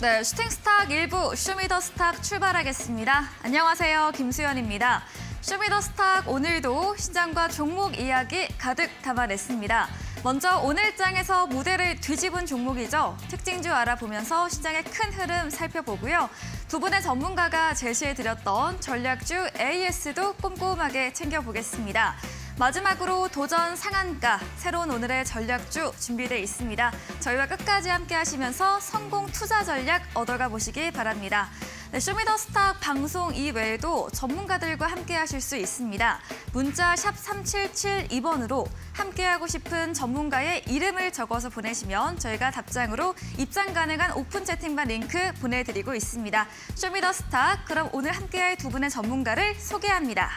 네, 슈팅스탁 1부 쇼미더스탁 출발하겠습니다. 안녕하세요, 김수연입니다. 쇼미더스탁 오늘도 시장과 종목 이야기 가득 담아냈습니다. 먼저 오늘 장에서 무대를 뒤집은 종목이죠. 특징주 알아보면서 시장의 큰 흐름 살펴보고요. 두 분의 전문가가 제시해드렸던 전략주 AS도 꼼꼼하게 챙겨보겠습니다. 마지막으로 도전 상한가, 새로운 오늘의 전략주 준비되어 있습니다. 저희와 끝까지 함께 하시면서 성공 투자 전략 얻어가 보시기 바랍니다. 네, 쇼미더스탁 방송 이외에도 전문가들과 함께 하실 수 있습니다. 문자 샵 3772번으로 함께하고 싶은 전문가의 이름을 적어서 보내시면 저희가 답장으로 입장 가능한 오픈 채팅방 링크 보내드리고 있습니다. 쇼미더스탁, 그럼 오늘 함께할 두 분의 전문가를 소개합니다.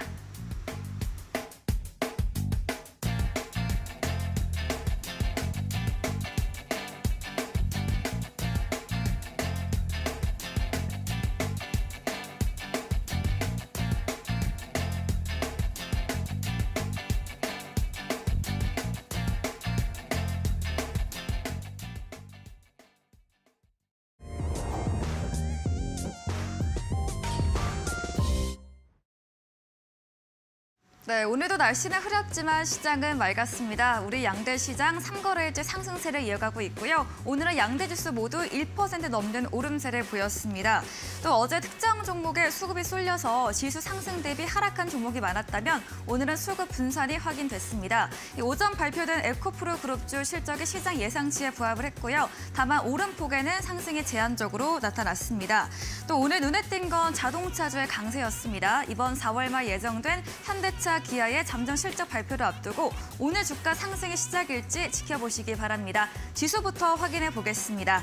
네, 오늘도 날씨는 흐렸지만 시장은 맑았습니다. 우리 양대 시장 3거래일째 상승세를 이어가고 있고요. 오늘은 양대 지수 모두 1% 넘는 오름세를 보였습니다. 또 어제 특정 종목에 수급이 쏠려서 지수 상승 대비 하락한 종목이 많았다면 오늘은 수급 분산이 확인됐습니다. 오전 발표된 에코프로 그룹주 실적이 시장 예상치에 부합을 했고요. 다만 오름폭에는 상승이 제한적으로 나타났습니다. 또 오늘 눈에 띈 건 자동차주의 강세였습니다. 이번 4월 말 예정된 현대차, 기아의 잠정 실적 발표를 앞두고 오늘 주가 상승의 시작일지 지켜보시기 바랍니다. 지수부터 확인해 보겠습니다.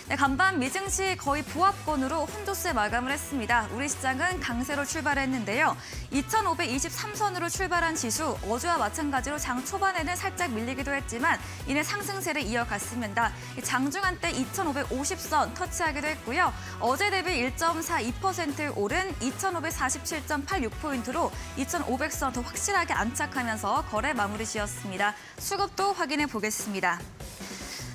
네, 간밤 미증시 거의 보합권으로 혼조세 마감을 했습니다. 우리 시장은 강세로 출발했는데요. 2,523선으로 출발한 지수, 어제와 마찬가지로 장 초반에는 살짝 밀리기도 했지만 이내 상승세를 이어갔습니다. 장중한 때 2,550선 터치하기도 했고요. 어제 대비 1.42% 오른 2,547.86포인트로 2,500선 더 확실하게 안착하면서 거래 마무리 지었습니다. 수급도 확인해 보겠습니다.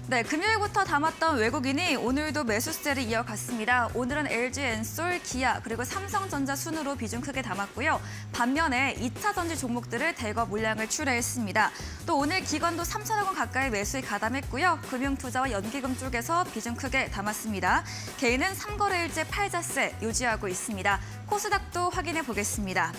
네, 금요일부터 담았던 외국인이 오늘도 매수세를 이어갔습니다. 오늘은 LG 엔솔, 기아, 그리고 삼성전자 순으로 비중 크게 담았고요. 반면에 2차 전지 종목들을 대거 물량을 출하했습니다. 또 오늘 기관도 3천억 원 가까이 매수에 가담했고요. 금융투자와 연기금 쪽에서 비중 크게 담았습니다. 개인은 3거래일째 팔자세 유지하고 있습니다. 코스닥도 확인해 보겠습니다.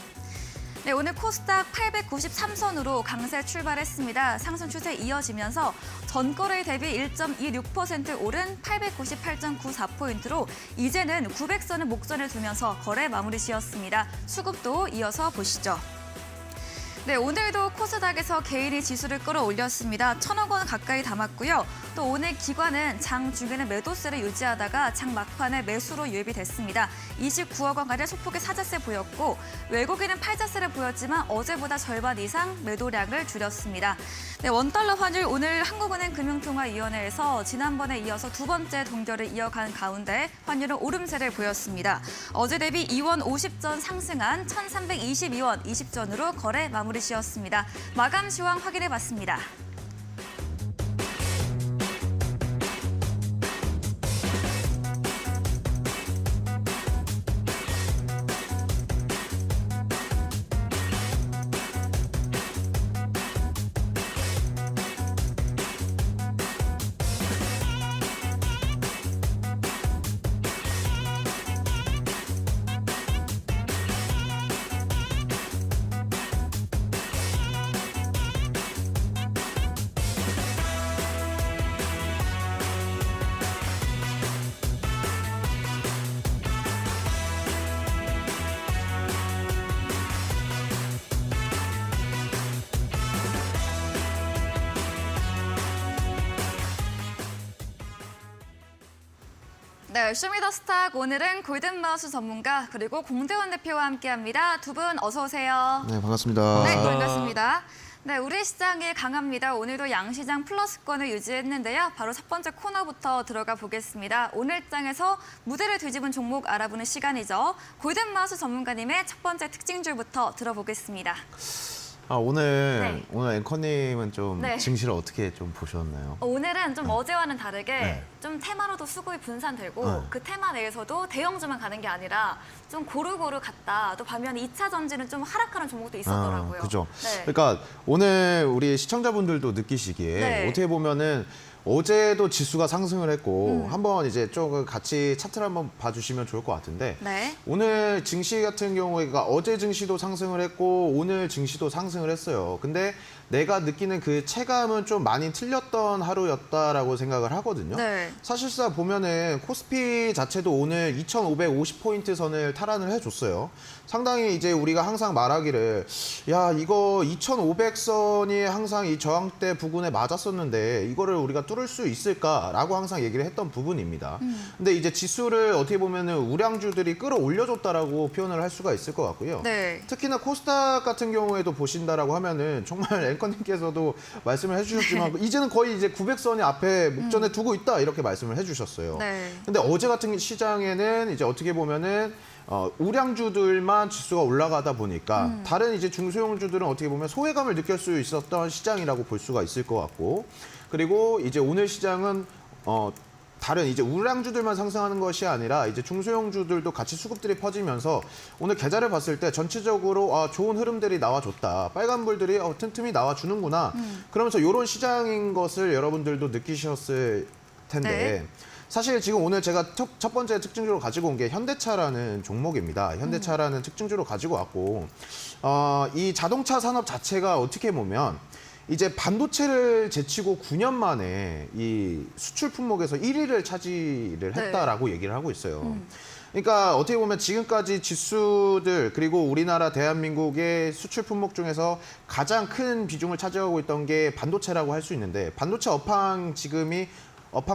네, 오늘 코스닥 893선으로 강세 출발했습니다. 상승 추세 이어지면서 전거래 대비 1.26% 오른 898.94포인트로 이제는 900선을 목전에 두면서 거래 마무리 지었습니다. 수급도 이어서 보시죠. 네, 오늘도 코스닥에서 개인이 지수를 끌어올렸습니다. 1,000억 원 가까이 담았고요. 또 오늘 기관은 장 중에는 매도세를 유지하다가 장 막판에 매수로 유입이 됐습니다. 29억 원가량 소폭의 사자세 보였고 외국인은 팔자세를 보였지만 어제보다 절반 이상 매도량을 줄였습니다. 네, 원달러 환율 오늘 한국은행 금융통화위원회에서 지난번에 이어서 두 번째 동결을 이어간 가운데 환율은 오름세를 보였습니다. 어제 대비 2원 50전 상승한 1,322원 20전으로 거래 마무리 지었습니다. 마감 시황 확인해 봤습니다. 네, 쇼미더스탁 오늘은 골든마우스 전문가 그리고 공대원 대표와 함께합니다. 두 분 어서 오세요. 네, 반갑습니다. 네, 반갑습니다. 네, 우리 시장이 강합니다. 오늘도 양시장 플러스권을 유지했는데요. 바로 첫 번째 코너부터 들어가 보겠습니다. 오늘 장에서 무대를 뒤집은 종목 알아보는 시간이죠. 골든마우스 전문가님의 첫 번째 특징줄부터 들어보겠습니다. 오늘 앵커님은 좀 네. 증시를 어떻게 좀 보셨나요? 오늘은 좀 어제와는 다르게 네. 좀 테마로도 수급이 분산되고 네. 그 테마 내에서도 대형주만 가는 게 아니라 좀 고루고루 갔다. 또 반면에 2차 전지는 좀 하락하는 종목도 있었더라고요. 그죠. 네. 그러니까 오늘 우리 시청자분들도 느끼시기에 네. 어떻게 보면은 어제도 지수가 상승을 했고 한번 이제 조금 같이 차트를 한번 봐주시면 좋을 것 같은데 네. 오늘 증시 같은 경우에가 어제 증시도 상승을 했고 오늘 증시도 상승을 했어요. 근데 내가 느끼는 그 체감은 좀 많이 틀렸던 하루였다라고 생각을 하거든요. 네. 사실상 보면은 코스피 자체도 오늘 2,550포인트 선을 탈환을 해줬어요. 상당히 이제 우리가 항상 말하기를 야 이거 2,500선이 항상 이 저항대 부근에 맞았었는데 이거를 우리가 뚫을 수 있을까라고 항상 얘기를 했던 부분입니다. 근데 이제 지수를 어떻게 보면은 우량주들이 끌어올려줬다라고 표현을 할 수가 있을 것 같고요. 네. 특히나 코스닥 같은 경우에도 보신다라고 하면은 정말 앵커님께서도 말씀을 해주셨지만 이제는 거의 이제 900선이 앞에 목전에 두고 있다 이렇게 말씀을 해주셨어요. 네. 근데 어제 같은 시장에는 이제 어떻게 보면은 우량주들만 지수가 올라가다 보니까 다른 이제 중소형주들은 어떻게 보면 소외감을 느낄 수 있었던 시장이라고 볼 수가 있을 것 같고 그리고 이제 오늘 시장은 다른 이제 우량주들만 상승하는 것이 아니라 이제 중소형주들도 같이 수급들이 퍼지면서 오늘 계좌를 봤을 때 전체적으로 좋은 흐름들이 나와줬다. 빨간불들이 틈틈이 나와주는구나. 그러면서 이런 시장인 것을 여러분들도 느끼셨을 텐데 네. 사실 지금 오늘 제가 첫 번째 특징주로 가지고 온 게 현대차라는 종목입니다. 현대차라는 특징주로 가지고 왔고 이 자동차 산업 자체가 어떻게 보면 이제 반도체를 제치고 9년 만에 이 수출 품목에서 1위를 차지를 했다라고 얘기를 하고 있어요. 그러니까 어떻게 보면 지금까지 지수들 그리고 우리나라 대한민국의 수출 품목 중에서 가장 큰 비중을 차지하고 있던 게 반도체라고 할 수 있는데 반도체 업황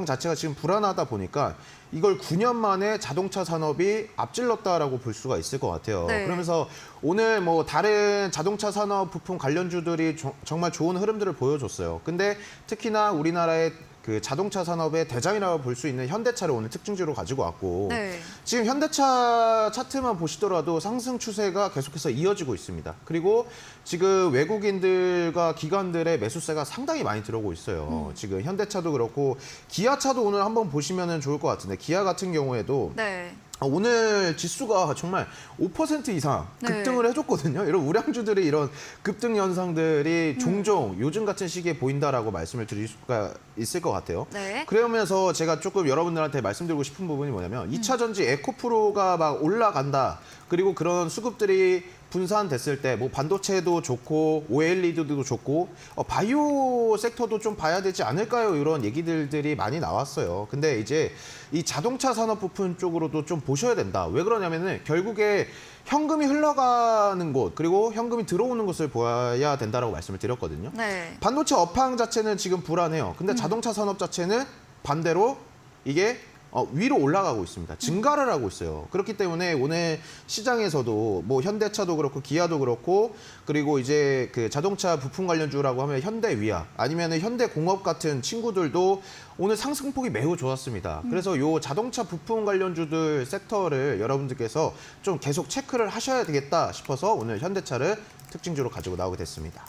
자체가 지금 불안하다 보니까 이걸 9년 만에 자동차 산업이 앞질렀다라고 볼 수가 있을 것 같아요. 네. 그러면서 오늘 뭐 다른 자동차 산업 부품 관련주들이 정말 좋은 흐름들을 보여줬어요. 근데 특히나 우리나라의 그 자동차 산업의 대장이라고 볼 수 있는 현대차를 오늘 특징주로 가지고 왔고 네. 지금 현대차 차트만 보시더라도 상승 추세가 계속해서 이어지고 있습니다. 그리고 지금 외국인들과 기관들의 매수세가 상당히 많이 들어오고 있어요. 지금 현대차도 그렇고 기아차도 오늘 한번 보시면 좋을 것 같은데 기아 같은 경우에도 네. 오늘 지수가 정말 5% 이상 네. 급등을 해줬거든요. 이런 우량주들이 이런 급등 현상들이 종종 요즘 같은 시기에 보인다라고 말씀을 드릴 수가 있을 것 같아요. 네. 그러면서 제가 조금 여러분들한테 말씀드리고 싶은 부분이 뭐냐면 2차 전지 에코프로가 막 올라간다. 그리고 그런 수급들이 분산됐을 때 뭐 반도체도 좋고 OLED도 좋고 바이오 섹터도 좀 봐야 되지 않을까요? 이런 얘기들이 많이 나왔어요. 근데 이제 이 자동차 산업 부품 쪽으로도 좀 보셔야 된다. 왜 그러냐면은 결국에 현금이 흘러가는 곳 그리고 현금이 들어오는 곳을 보아야 된다라고 말씀을 드렸거든요. 네. 반도체 업황 자체는 지금 불안해요. 근데 자동차 산업 자체는 반대로 이게 위로 올라가고 있습니다. 증가를 하고 있어요. 그렇기 때문에 오늘 시장에서도 뭐 현대차도 그렇고 기아도 그렇고 그리고 이제 그 자동차 부품 관련주라고 하면 현대위아 아니면은 현대공업 같은 친구들도 오늘 상승폭이 매우 좋았습니다. 그래서 요 자동차 부품 관련주들 섹터를 여러분들께서 좀 계속 체크를 하셔야 되겠다 싶어서 오늘 현대차를 특징주로 가지고 나오게 됐습니다.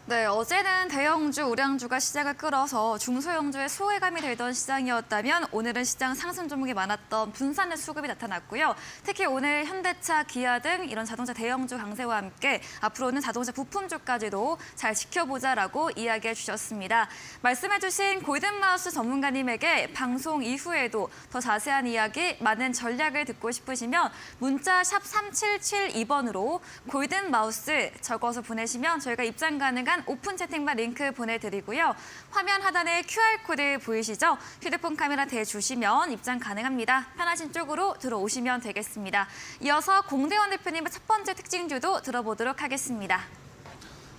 네, 어제는 대형주, 우량주가 시장을 끌어서 중소형주의 소외감이 되던 시장이었다면 오늘은 시장 상승 종목이 많았던 분산의 수급이 나타났고요. 특히 오늘 현대차, 기아 등 이런 자동차 대형주 강세와 함께 앞으로는 자동차 부품주까지도 잘 지켜보자라고 이야기해 주셨습니다. 말씀해 주신 골든마우스 전문가님에게 방송 이후에도 더 자세한 이야기, 많은 전략을 듣고 싶으시면 문자 샵 3772번으로 골든마우스 적어서 보내시면 저희가 입장 가능한 오픈 채팅방 링크 보내드리고요. 화면 하단에 QR코드 보이시죠? 휴대폰 카메라 대주시면 입장 가능합니다. 편하신 쪽으로 들어오시면 되겠습니다. 이어서 공대원 대표님의 첫 번째 특징주도 들어보도록 하겠습니다.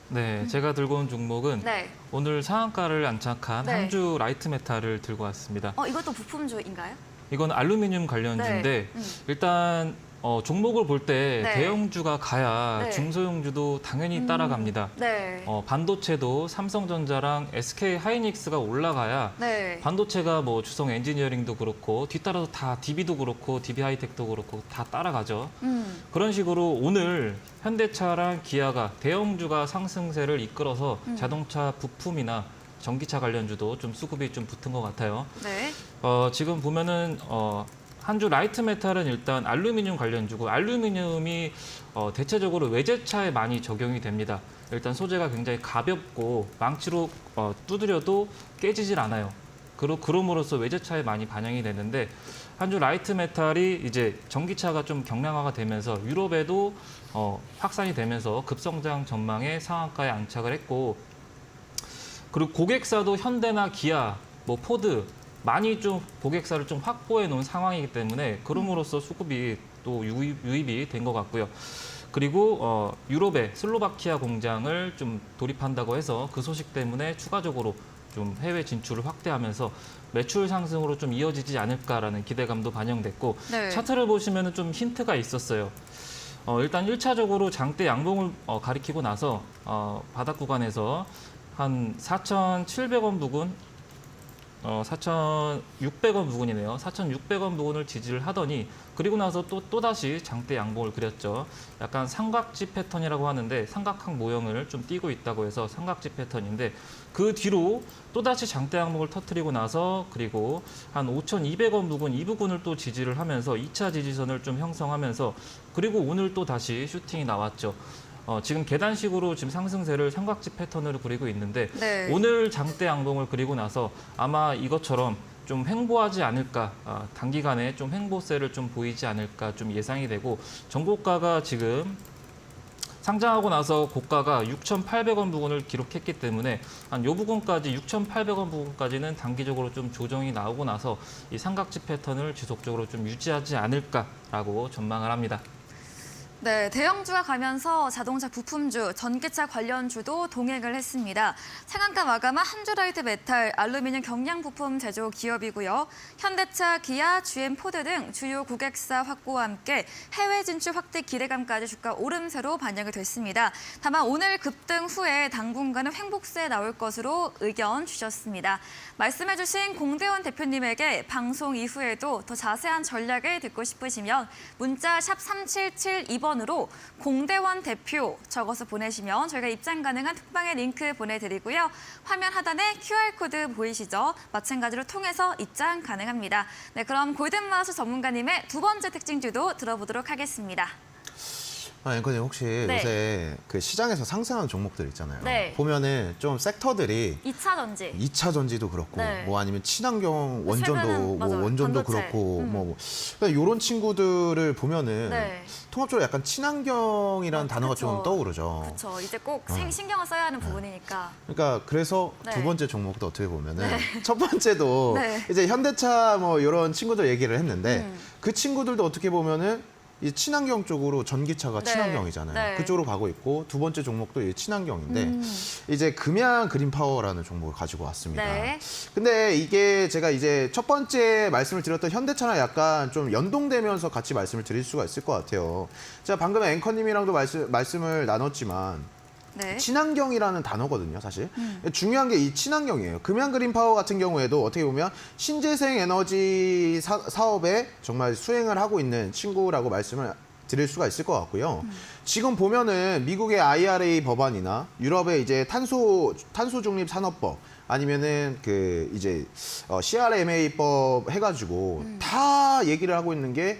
네, 제가 들고 온 종목은 네. 오늘 상한가를 안착한 네. 항주 라이트 메탈을 들고 왔습니다. 이것도 부품주인가요? 이건 알루미늄 관련주인데 네. 일단 종목을 볼 때 네. 대형주가 가야 네. 중소형주도 당연히 따라갑니다. 네. 반도체도 삼성전자랑 SK 하이닉스가 올라가야 네. 반도체가 뭐 주성 엔지니어링도 그렇고 뒤따라서 다 DB도 그렇고 DB 하이텍도 그렇고 다 따라가죠. 그런 식으로 오늘 현대차랑 기아가 대형주가 상승세를 이끌어서 자동차 부품이나 전기차 관련주도 좀 수급이 좀 붙은 것 같아요. 네. 지금 보면은 한 주 라이트 메탈은 일단 알루미늄 관련주고 알루미늄이 대체적으로 외제차에 많이 적용이 됩니다. 일단 소재가 굉장히 가볍고 망치로 두드려도 깨지질 않아요. 그럼으로써 외제차에 많이 반영이 되는데 한 주 라이트 메탈이 이제 전기차가 좀 경량화가 되면서 유럽에도 확산이 되면서 급성장 전망에 상한가에 안착을 했고 그리고 고객사도 현대나 기아, 뭐 포드 많이 좀 고객사를 좀 확보해 놓은 상황이기 때문에 그럼으로써 수급이 또 유입이 된 것 같고요. 그리고 유럽의 슬로바키아 공장을 좀 돌입한다고 해서 그 소식 때문에 추가적으로 좀 해외 진출을 확대하면서 매출 상승으로 좀 이어지지 않을까라는 기대감도 반영됐고 네. 차트를 보시면은 좀 힌트가 있었어요. 일단 1차적으로 장대 양봉을 가리키고 나서 바닥 구간에서 한 4,700원 부근 4,600원 부근이네요. 4,600원 부근을 지지를 하더니 그리고 나서 또다시 장대 양봉을 그렸죠. 약간 삼각지 패턴이라고 하는데 삼각형 모형을 좀 띄고 있다고 해서 삼각지 패턴인데 그 뒤로 또다시 장대 양봉을 터뜨리고 나서 그리고 한 5,200원 부근 이 부근을 또 지지를 하면서 2차 지지선을 좀 형성하면서 그리고 오늘 또 다시 슈팅이 나왔죠. 지금 계단식으로 지금 상승세를 삼각지 패턴으로 그리고 있는데 네. 오늘 장대 양봉을 그리고 나서 아마 이것처럼 좀 횡보하지 않을까, 단기간에 좀 횡보세를 좀 보이지 않을까 좀 예상이 되고 정고가가 지금 상장하고 나서 고가가 6,800원 부근을 기록했기 때문에 한 요 부분까지 6,800원 부분까지는 단기적으로 좀 조정이 나오고 나서 이 삼각지 패턴을 지속적으로 좀 유지하지 않을까라고 전망을 합니다. 네, 대형주가 가면서 자동차 부품주, 전기차 관련주도 동행을 했습니다. 상한가 마감한 한주라이트 메탈, 알루미늄 경량 부품 제조 기업이고요. 현대차, 기아, GM, 포드 등 주요 고객사 확보와 함께 해외 진출 확대 기대감까지 주가 오름세로 반영이 됐습니다. 다만 오늘 급등 후에 당분간은 횡복세 나올 것으로 의견 주셨습니다. 말씀해주신 공대원 대표님에게 방송 이후에도 더 자세한 전략을 듣고 싶으시면 문자 샵 3772번으로 공대원 대표 적어서 보내시면 저희가 입장 가능한 톡방의 링크 보내드리고요. 화면 하단에 QR코드 보이시죠? 마찬가지로 통해서 입장 가능합니다. 네, 그럼 골든마우스 전문가님의 두 번째 특징주도 들어보도록 하겠습니다. 앵커님 혹시 네. 요새 그 시장에서 상승하는 종목들 있잖아요. 네. 보면은 좀 섹터들이 2차 전지. 2차 전지도 그렇고 네. 뭐 아니면 친환경 원전도 최근은 뭐 맞아요. 원전도 반도체. 그렇고 뭐 이런 친구들을 보면은 네. 통합적으로 약간 친환경이라는 단어가 그쵸. 좀 떠오르죠. 그렇죠. 이제 꼭 신경을 써야 하는 부분이니까. 그러니까 그래서 네. 두 번째 종목도 어떻게 보면은 첫 번째도 네. 이제 현대차 뭐 이런 친구들 얘기를 했는데 음. 그 친구들도 어떻게 보면은 이 친환경 쪽으로 전기차가 네. 친환경이잖아요. 네. 그쪽으로 가고 있고 두 번째 종목도 이 친환경인데 이제 금양 그린파워라는 종목을 가지고 왔습니다. 네. 근데 이게 제가 이제 첫 번째 말씀을 드렸던 현대차랑 약간 좀 연동되면서 같이 말씀을 드릴 수가 있을 것 같아요. 제가 방금 앵커님이랑도 말씀을 나눴지만 네. 친환경이라는 단어거든요, 사실. 중요한 게 이 친환경이에요. 금양 그린파워 같은 경우에도 어떻게 보면 신재생 에너지 사업에 정말 수행을 하고 있는 친구라고 말씀을 드릴 수가 있을 것 같고요. 지금 보면은 미국의 IRA 법안이나 유럽의 이제 탄소 중립 산업법 아니면은 그 이제 CRMA법 해가지고 다 얘기를 하고 있는 게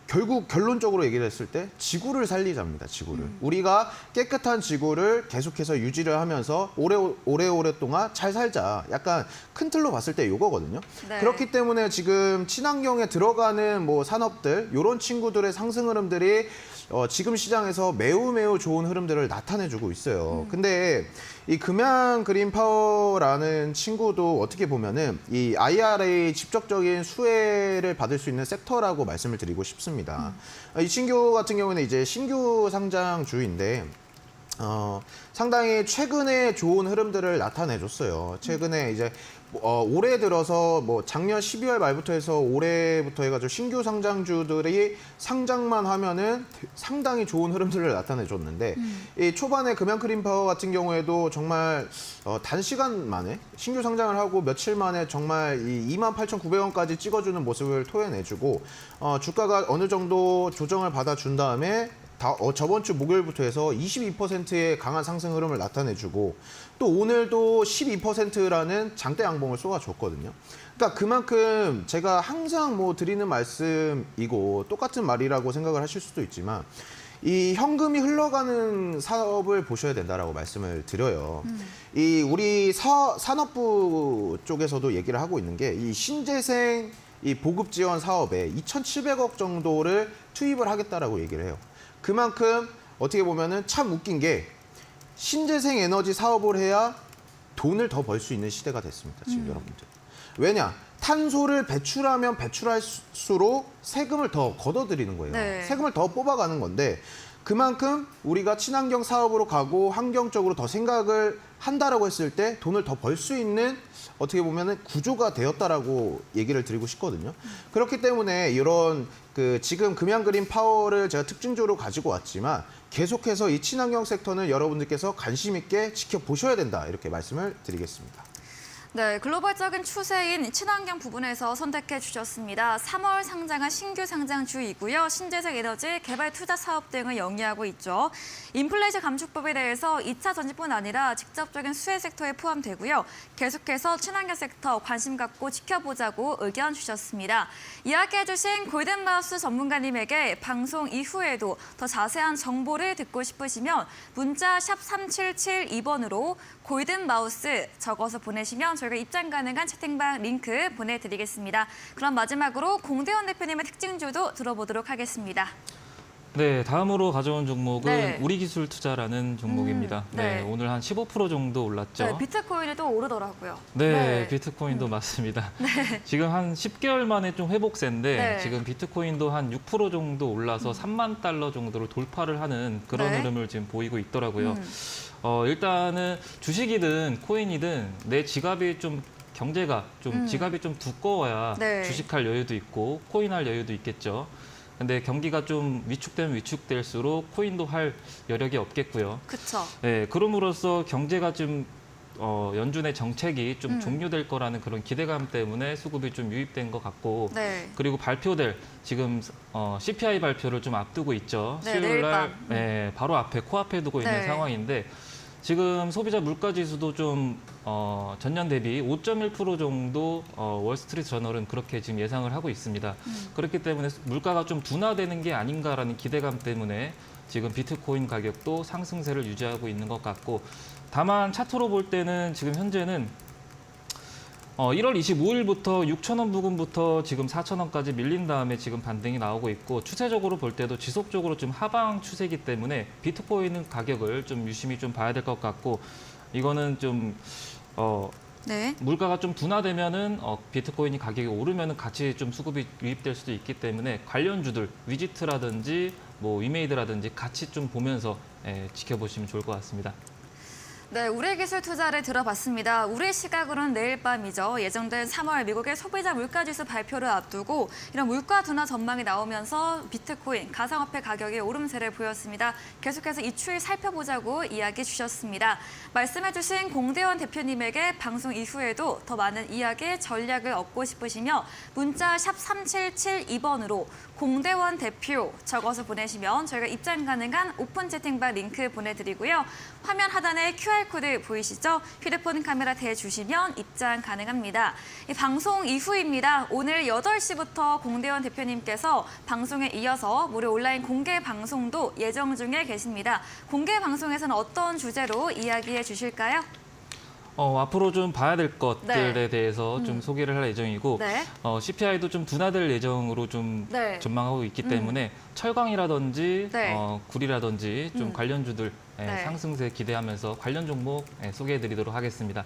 결국 결론적으로 얘기를 했을 때 지구를 살리자입니다. 지구를. 우리가 깨끗한 지구를 계속해서 유지를 하면서 오래오랫동안 잘 살자. 약간 큰 틀로 봤을 때 이거거든요. 네. 그렇기 때문에 지금 친환경에 들어가는 뭐 산업들 이런 친구들의 상승 흐름들이 지금 시장에서 매우 좋은 흐름들을 나타내주고 있어요. 근데 이 금양 그린파워라는 친구도 어떻게 보면은 이 IRA 직접적인 수혜를 받을 수 있는 섹터라고 말씀을 드리고 싶습니다. 이 친구 같은 경우는 이제 신규 상장주인데 상당히 최근에 좋은 흐름들을 나타내줬어요. 최근에 이제 올해 들어서 뭐 작년 12월 말부터 해서 올해부터 해가지고 신규 상장주들이 상장만 하면은 상당히 좋은 흐름들을 나타내줬는데 이 초반에 금양크림파워 같은 경우에도 정말 단시간 만에 신규 상장을 하고 며칠 만에 정말 이 28,900원까지 찍어주는 모습을 토해내주고 주가가 어느 정도 조정을 받아준 다음에 저번 주 목요일부터 해서 22%의 강한 상승 흐름을 나타내주고 또 오늘도 12%라는 장대 양봉을 쏘아줬거든요. 그러니까 그만큼 제가 항상 뭐 드리는 말씀이고 똑같은 말이라고 생각을 하실 수도 있지만 이 현금이 흘러가는 사업을 보셔야 된다라고 말씀을 드려요. 이 우리 산업부 쪽에서도 얘기를 하고 있는 게 이 신재생 이 보급 지원 사업에 2,700억 정도를 투입을 하겠다라고 얘기를 해요. 그만큼 어떻게 보면은 참 웃긴 게 신재생 에너지 사업을 해야 돈을 더 벌 수 있는 시대가 됐습니다. 지금 여러분들. 왜냐? 탄소를 배출하면 배출할수록 세금을 더 걷어들이는 거예요. 네. 세금을 더 뽑아가는 건데 그만큼 우리가 친환경 사업으로 가고 환경적으로 더 생각을 한다라고 했을 때 돈을 더 벌 수 있는 어떻게 보면은 구조가 되었다라고 얘기를 드리고 싶거든요. 그렇기 때문에 이런 지금 금양 그린 파워를 제가 특징적으로 가지고 왔지만 계속해서 이 친환경 섹터는 여러분들께서 관심 있게 지켜보셔야 된다 이렇게 말씀을 드리겠습니다. 네, 글로벌적인 추세인 친환경 부분에서 선택해 주셨습니다. 3월 상장한 신규 상장주이고요. 신재생 에너지 개발 투자 사업 등을 영위하고 있죠. 인플레이션 감축법에 대해서 2차 전지뿐 아니라 직접적인 수혜 섹터에 포함되고요. 계속해서 친환경 섹터 관심 갖고 지켜보자고 의견 주셨습니다. 이야기해 주신 골든마우스 전문가님에게 방송 이후에도 더 자세한 정보를 듣고 싶으시면 문자 샵 3772번으로 골든마우스 적어서 보내시면 저희가 입장 가능한 채팅방 링크 보내드리겠습니다. 그럼 마지막으로 공대원 대표님의 특징주도 들어보도록 하겠습니다. 네, 다음으로 가져온 종목은 네. 우리기술투자라는 종목입니다. 네. 네, 오늘 한 15% 정도 올랐죠. 네, 비트코인이 또 오르더라고요. 네, 비트코인도 맞습니다. 지금 한 10개월 만에 좀 회복세인데 네. 지금 비트코인도 한 6% 정도 올라서 3만 달러 정도를 돌파를 하는 그런 네. 흐름을 지금 보이고 있더라고요. 일단은 주식이든 코인이든 내 지갑이 좀 경제가 좀 지갑이 좀 두꺼워야 네. 주식할 여유도 있고 코인할 여유도 있겠죠. 근데 경기가 좀 위축되면 위축될수록 코인도 할 여력이 없겠고요. 그렇죠. 네, 그럼으로써 경제가 좀 연준의 정책이 좀 종료될 거라는 그런 기대감 때문에 수급이 좀 유입된 것 같고 네. 그리고 발표될 지금 CPI 발표를 좀 앞두고 있죠. 네, 수요일 내일 날 밤. 네, 바로 앞에 코앞에 두고 있는 네. 상황인데 지금 소비자 물가 지수도 좀 전년 대비 5.1% 정도 월스트리트 저널은 그렇게 지금 예상을 하고 있습니다. 그렇기 때문에 물가가 좀 둔화되는 게 아닌가라는 기대감 때문에 지금 비트코인 가격도 상승세를 유지하고 있는 것 같고 다만 차트로 볼 때는 지금 현재는 1월 25일부터 6,000원 부근부터 지금 4,000원까지 밀린 다음에 지금 반등이 나오고 있고 추세적으로 볼 때도 지속적으로 좀 하방 추세이기 때문에 비트코인 가격을 좀 유심히 좀 봐야 될 것 같고 이거는 좀 네. 물가가 좀 둔화되면은 비트코인이 가격이 오르면은 같이 좀 수급이 유입될 수도 있기 때문에 관련주들 위지트라든지 뭐 위메이드라든지 같이 좀 보면서 지켜보시면 좋을 것 같습니다. 네, 우리 기술 투자를 들어봤습니다. 우리 시각으로는 내일 밤이죠. 예정된 3월 미국의 소비자 물가지수 발표를 앞두고 이런 물가 둔화 전망이 나오면서 비트코인, 가상화폐 가격이 오름세를 보였습니다. 계속해서 이 추이 살펴보자고 이야기 주셨습니다. 말씀해주신 공대원 대표님에게 방송 이후에도 더 많은 이야기, 전략을 얻고 싶으시면 문자 샵 3772번으로 공대원 대표 적어서 보내시면 저희가 입장 가능한 오픈 채팅방 링크 보내드리고요. 화면 하단에 QR코드 보이시죠? 휴대폰 카메라 대주시면 입장 가능합니다. 이 방송 이후입니다. 오늘 8시부터 공대원 대표님께서 방송에 이어서 무료 온라인 공개 방송도 예정 중에 계십니다. 공개 방송에서는 어떤 주제로 이야기해 주실까요? 앞으로 좀 봐야 될 것들에 네. 대해서 좀 소개를 할 예정이고 네. CPI도 좀 둔화될 예정으로 좀 네. 전망하고 있기 때문에 철강이라든지 네. 구리라든지 좀 관련주들 네. 상승세 기대하면서 관련 종목 소개해드리도록 하겠습니다.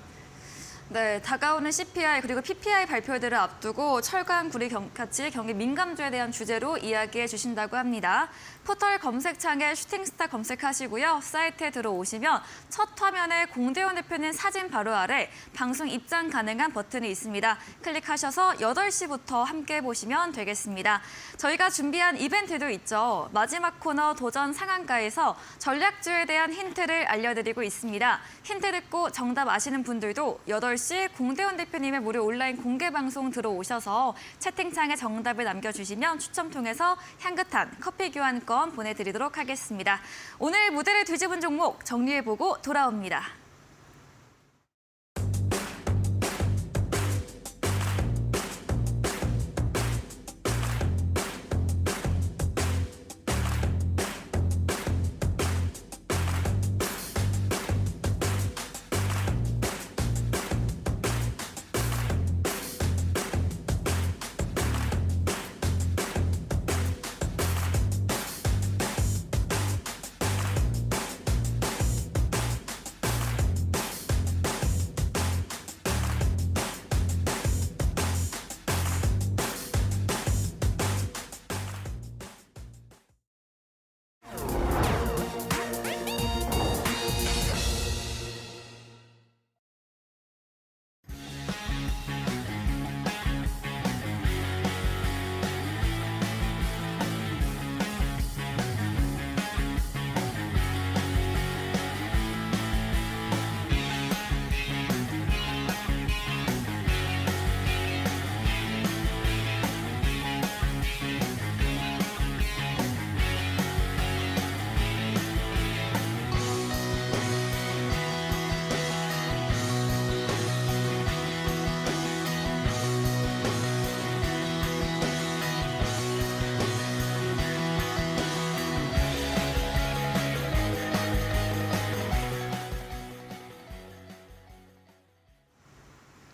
네, 다가오는 CPI 그리고 PPI 발표들을 앞두고 철강, 구리 같이 경기 민감주에 대한 주제로 이야기해 주신다고 합니다. 포털 검색창에 슈팅스타 검색하시고요. 사이트에 들어오시면 첫 화면에 공대원 대표님 사진 바로 아래 방송 입장 가능한 버튼이 있습니다. 클릭하셔서 8시부터 함께 보시면 되겠습니다. 저희가 준비한 이벤트도 있죠. 마지막 코너 도전 상한가에서 전략주에 대한 힌트를 알려드리고 있습니다. 힌트 듣고 정답 아시는 분들도 8시 10시 공대원 대표님의 무료 온라인 공개 방송 들어오셔서 채팅창에 정답을 남겨주시면 추첨 통해서 향긋한 커피 교환권 보내드리도록 하겠습니다. 오늘 무대를 뒤집은 종목 정리해보고 돌아옵니다.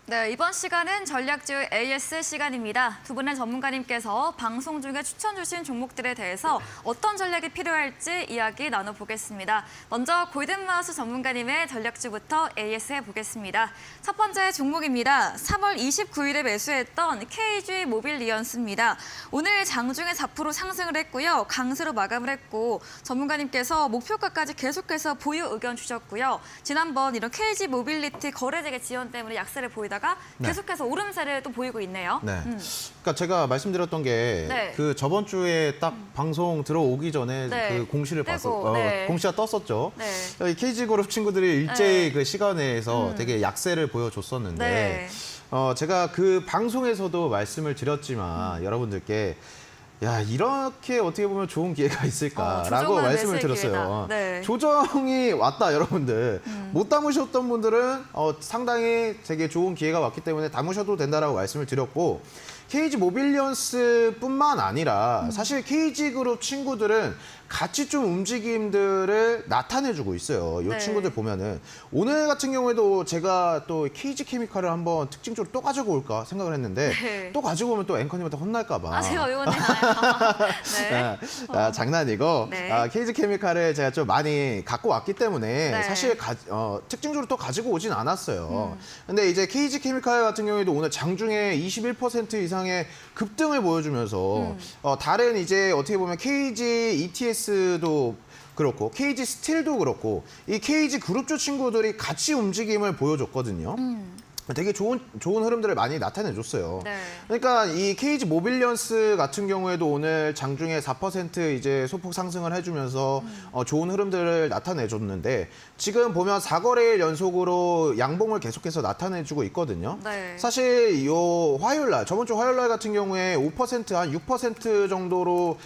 네, 이번 시간은 전략주 AS 시간입니다. 두 분의 전문가님께서 방송 중에 추천 주신 종목들에 대해서 어떤 전략이 필요할지 이야기 나눠보겠습니다. 먼저 골든마우스 전문가님의 전략주부터 AS 해보겠습니다. 첫 번째 종목입니다. 3월 29일에 매수했던 KG 모빌리언스입니다. 오늘 장중에 4% 상승을 했고요. 강세로 마감을 했고 전문가님께서 목표가까지 계속해서 보유 의견 주셨고요. 지난번 이런 KG 모빌리티 거래대계 지연 때문에 약세를 보이다가 계속해서 오름세를 또 보이고 있네요. 네. 그러니까 제가 말씀드렸던 게 그 네. 저번 주에 딱 방송 들어오기 전에 네. 그 공시를 떼고, 봤었, 네. 공시가 떴었죠. 네. 이 KG그룹 친구들이 일제히 네. 그 시간에서 되게 약세를 보여줬었는데 네. 제가 그 방송에서도 말씀을 드렸지만 여러분들께 야, 이렇게 어떻게 보면 좋은 기회가 있을까라고 조정한 말씀을 매수의 드렸어요. 기회다. 네. 조정이 왔다, 여러분들. 못 담으셨던 분들은 상당히 되게 좋은 기회가 왔기 때문에 담으셔도 된다라고 말씀을 드렸고, KG 모빌리언스뿐만 아니라 사실 KG그룹 친구들은 같이 좀 움직임들을 나타내주고 있어요. 이 네. 친구들 보면은 오늘 같은 경우에도 제가 또 KG케미칼을 한번 특징적으로 또 가지고 올까 생각을 했는데 네. 또 가지고 오면 또 앵커님한테 혼날까 봐. 아, 제가 왜 혼나요? 네. 장난이고 네. KG케미칼을 제가 좀 많이 갖고 왔기 때문에 네. 사실 특징적으로 또 가지고 오진 않았어요. 근데 이제 KG케미칼 같은 경우에도 오늘 장중에 21% 이상의 급등을 보여주면서 다른 이제 어떻게 보면 KG ETS도 그렇고 KG 스틸도 그렇고 이 KG 그룹주 친구들이 같이 움직임을 보여줬거든요. 되게 좋은 흐름들을 많이 나타내줬어요. 네. 그러니까 이 KG 모빌리언스 같은 경우에도 오늘 장중에 4% 이제 소폭 상승을 해주면서 좋은 흐름들을 나타내줬는데 지금 보면 4거래일 연속으로 양봉을 계속해서 나타내주고 있거든요. 네. 사실 요 화요일날 저번 주 화요일날 같은 경우에 5% 한 6% 정도로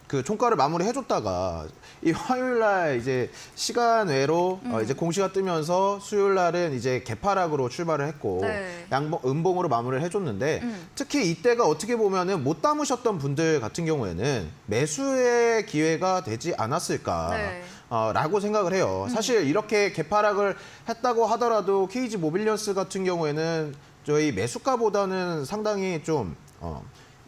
그 종가를 마무리해줬다가 이 화요일날 이제 시간 외로 이제 공시가 뜨면서 수요일날은 이제 개파락으로 출발을 했고 네. 음봉으로 마무리를 해줬는데 특히 이때가 어떻게 보면은 못 담으셨던 분들 같은 경우에는 매수의 기회가 되지 않았을까. 네. 라고 생각을 해요. 사실 이렇게 개파락을 했다고 하더라도 KG 모빌리언스 같은 경우에는 저희 매수가보다는 상당히 좀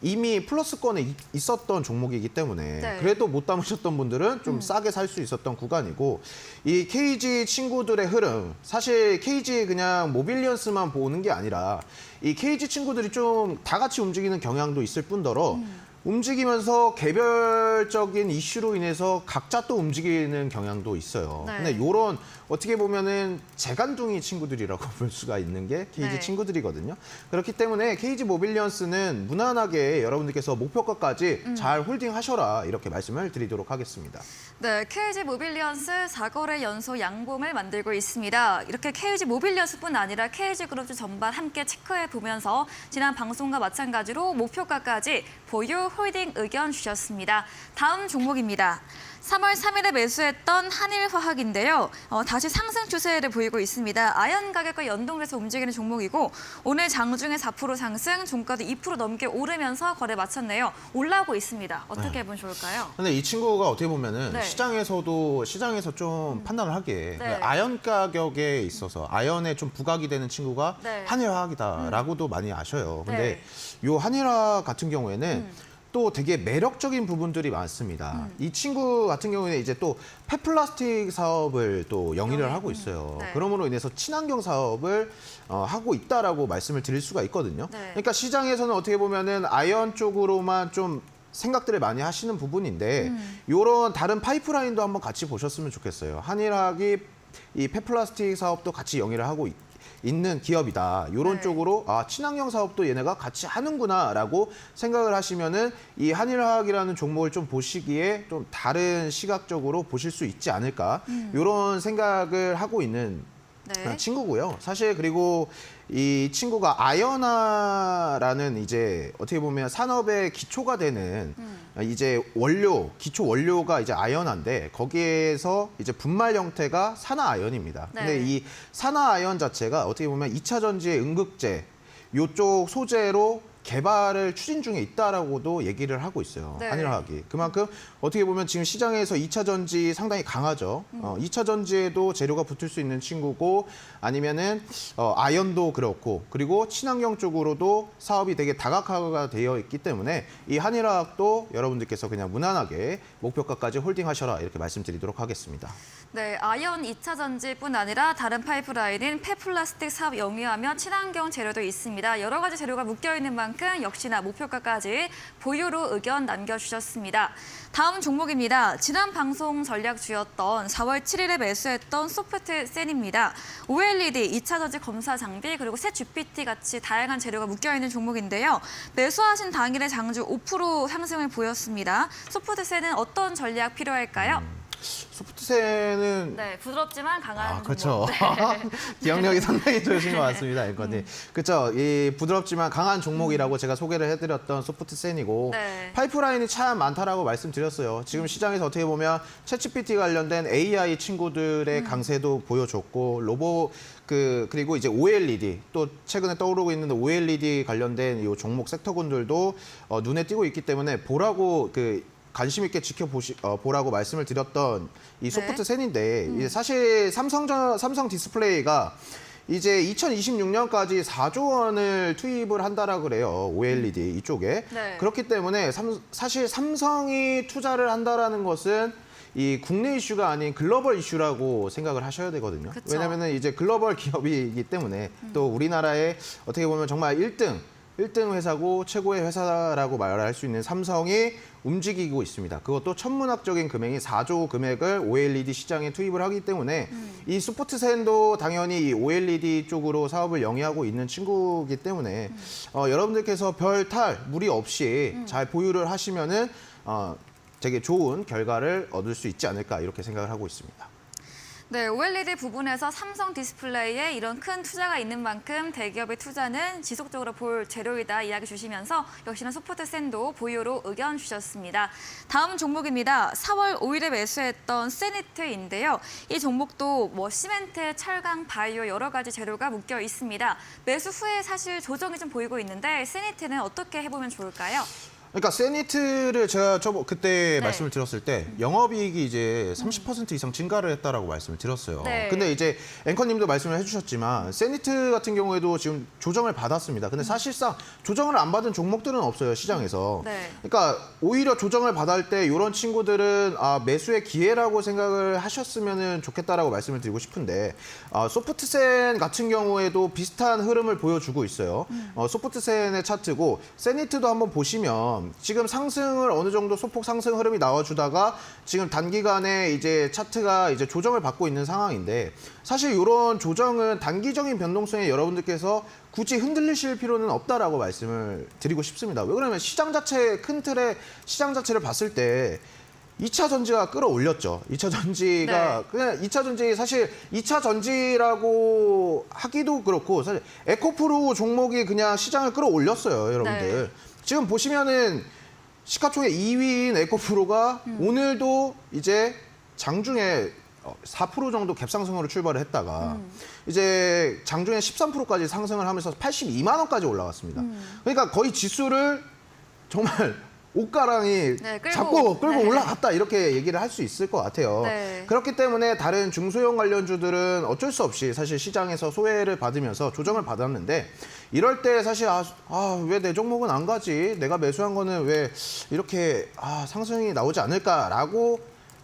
이미 플러스권에 있었던 종목이기 때문에 네. 그래도 못 담으셨던 분들은 좀 싸게 살 수 있었던 구간이고 이 KG 친구들의 흐름 사실 KG 그냥 모빌리언스만 보는 게 아니라 이 KG 친구들이 좀 다 같이 움직이는 경향도 있을 뿐더러 움직이면서 개별적인 이슈로 인해서 각자 또 움직이는 경향도 있어요. 네. 근데 이런 어떻게 보면은 재간둥이 친구들이라고 볼 수가 있는 게 KG 네. 친구들이거든요. 그렇기 때문에 KG 모빌리언스는 무난하게 여러분들께서 목표가까지 잘 홀딩하셔라 이렇게 말씀을 드리도록 하겠습니다. 네, KG 모빌리언스 4거래 연속 양봉을 만들고 있습니다. 이렇게 KG 모빌리언스뿐 아니라 KG 그룹주 전반 함께 체크해 보면서 지난 방송과 마찬가지로 목표가까지 보유 홀딩 의견 주셨습니다. 다음 종목입니다. 3월 3일에 매수했던 한일화학인데요. 다시 상승 추세를 보이고 있습니다. 아연 가격과 연동돼서 움직이는 종목이고 오늘 장중에 4% 상승, 종가도 2% 넘게 오르면서 거래 마쳤네요. 올라오고 있습니다. 어떻게 해보면 좋을까요? 근데 이 친구가 어떻게 보면은 네. 시장에서 좀 판단을 하기에 네. 아연 가격에 있어서 아연에 좀 부각이 되는 친구가 네. 한일화학이다라고도 많이 아셔요. 근데 네. 요 한일화학 같은 경우에는 또 되게 매력적인 부분들이 많습니다. 이 친구 같은 경우에는 이제 또 폐플라스틱 사업을 또 영위를 하고 있어요. 네. 그러므로 인해서 친환경 사업을 하고 있다라고 말씀을 드릴 수가 있거든요. 네. 그러니까 시장에서는 어떻게 보면은 아연 쪽으로만 좀 생각들을 많이 하시는 부분인데 이런 다른 파이프라인도 한번 같이 보셨으면 좋겠어요. 한일학이 이 폐플라스틱 사업도 같이 영위를 하고 있는 기업이다. 이런 네. 쪽으로 친환경 사업도 얘네가 같이 하는구나라고 생각을 하시면은 이 한일화학이라는 종목을 좀 보시기에 좀 다른 시각적으로 보실 수 있지 않을까 이런 생각을 하고 있는 네. 친구고요. 사실 그리고 이 친구가 아연화라는 이제 어떻게 보면 산업의 기초가 되는 이제 기초 원료가 이제 아연화인데 거기에서 이제 분말 형태가 산화아연입니다. 네. 근데 이 산화아연 자체가 어떻게 보면 2차 전지의 응급제 요쪽 소재로 개발을 추진 중에 있다라고도 얘기를 하고 있어요. 네. 한일화학이. 그만큼 어떻게 보면 지금 시장에서 2차 전지 상당히 강하죠. 2차 전지에도 재료가 붙을 수 있는 친구고 아니면은 아연도 그렇고 그리고 친환경 쪽으로도 사업이 되게 다각화가 되어 있기 때문에 이 한일화학도 여러분들께서 그냥 무난하게 목표가까지 홀딩하셔라 이렇게 말씀드리도록 하겠습니다. 네, 아연 2차 전지뿐 아니라 다른 파이프라인인 폐플라스틱 사업 영위하며 친환경 재료도 있습니다. 여러 가지 재료가 묶여있는 만큼 역시나 목표가까지 보유로 의견 남겨주셨습니다. 다음 종목입니다. 지난 방송 전략주였던 4월 7일에 매수했던 소프트센입니다. OLED, 2차 전지 검사 장비, 그리고 새 GPT 같이 다양한 재료가 묶여있는 종목인데요. 매수하신 당일에 장주 5% 상승을 보였습니다. 소프트센은 어떤 전략 필요할까요? 소프트센은 네, 부드럽지만 강한 그렇죠. 종목. 기억력이 상당히 좋으신 것 같습니다, 앵커님. 그렇죠. 이 부드럽지만 강한 종목이라고 제가 소개를 해드렸던 소프트센이고 네. 파이프라인이 참 많다라고 말씀드렸어요. 지금 시장에서 어떻게 보면 챗GPT 관련된 AI 친구들의 강세도 보여줬고 그리고 이제 OLED 또 최근에 떠오르고 있는 OLED 관련된 이 종목 섹터군들도 눈에 띄고 있기 때문에 보라고 관심 있게 보라고 말씀을 드렸던 이 소프트센인데 이제 사실 삼성 디스플레이가 이제 2026년까지 4조 원을 투입을 한다라고 그래요. OLED 이쪽에. 네. 그렇기 때문에 사실 삼성이 투자를 한다라는 것은 이 국내 이슈가 아닌 글로벌 이슈라고 생각을 하셔야 되거든요. 그쵸. 왜냐면은 이제 글로벌 기업이기 때문에 또 우리나라의 어떻게 보면 정말 1등 회사고 최고의 회사라고 말할 수 있는 삼성이 움직이고 있습니다. 그것도 천문학적인 금액이 4조 금액을 OLED 시장에 투입을 하기 때문에 이 소프트센도 당연히 이 OLED 쪽으로 사업을 영위하고 있는 친구이기 때문에 여러분들께서 별 무리 없이 잘 보유를 하시면은 되게 좋은 결과를 얻을 수 있지 않을까 이렇게 생각을 하고 있습니다. 네, OLED 부분에서 삼성 디스플레이에 이런 큰 투자가 있는 만큼 대기업의 투자는 지속적으로 볼 재료이다 이야기 주시면서 역시나 소프트센도 보유로 의견 주셨습니다. 다음 종목입니다. 4월 5일에 매수했던 세니트인데요. 이 종목도 시멘트, 철강, 바이오 여러 가지 재료가 묶여 있습니다. 매수 후에 사실 조정이 좀 보이고 있는데 세니트는 어떻게 해보면 좋을까요? 그러니까 세니트를 제가 그때 네. 말씀을 드렸을 때 영업이익이 이제 30% 이상 증가를 했다라고 말씀을 드렸어요. 네. 근데 이제 앵커님도 말씀을 해주셨지만 세니트 같은 경우에도 지금 조정을 받았습니다. 근데 사실상 조정을 안 받은 종목들은 없어요 시장에서. 네. 그러니까 오히려 조정을 받을 때 이런 친구들은 매수의 기회라고 생각을 하셨으면 좋겠다라고 말씀을 드리고 싶은데 소프트센 같은 경우에도 비슷한 흐름을 보여주고 있어요. 소프트센의 차트고 세니트도 한번 보시면 지금 상승을 어느 정도 소폭 상승 흐름이 나와주다가 지금 단기간에 이제 차트가 이제 조정을 받고 있는 상황인데 사실 이런 조정은 단기적인 변동성에 여러분들께서 굳이 흔들리실 필요는 없다라고 말씀을 드리고 싶습니다. 왜 그러냐면 시장 자체 큰 틀의 시장 자체를 봤을 때 2차 전지가 끌어올렸죠. 2차 전지가 네. 그냥 2차 전지 사실 2차 전지라고 하기도 그렇고 사실 에코프로 종목이 그냥 시장을 끌어올렸어요, 여러분들. 네. 지금 보시면은 시가총액 2위인 에코프로가 오늘도 이제 장중에 4% 정도 갭상승으로 출발을 했다가 이제 장중에 13%까지 상승을 하면서 82만 원까지 올라갔습니다. 그러니까 거의 지수를 정말 옷가랑이 네, 잡고 끌고 네. 올라갔다 이렇게 얘기를 할 수 있을 것 같아요. 네. 그렇기 때문에 다른 중소형 관련주들은 어쩔 수 없이 사실 시장에서 소외를 받으면서 조정을 받았는데 이럴 때 사실 왜 내 종목은 안 가지? 내가 매수한 거는 왜 이렇게 상승이 나오지 않을까라고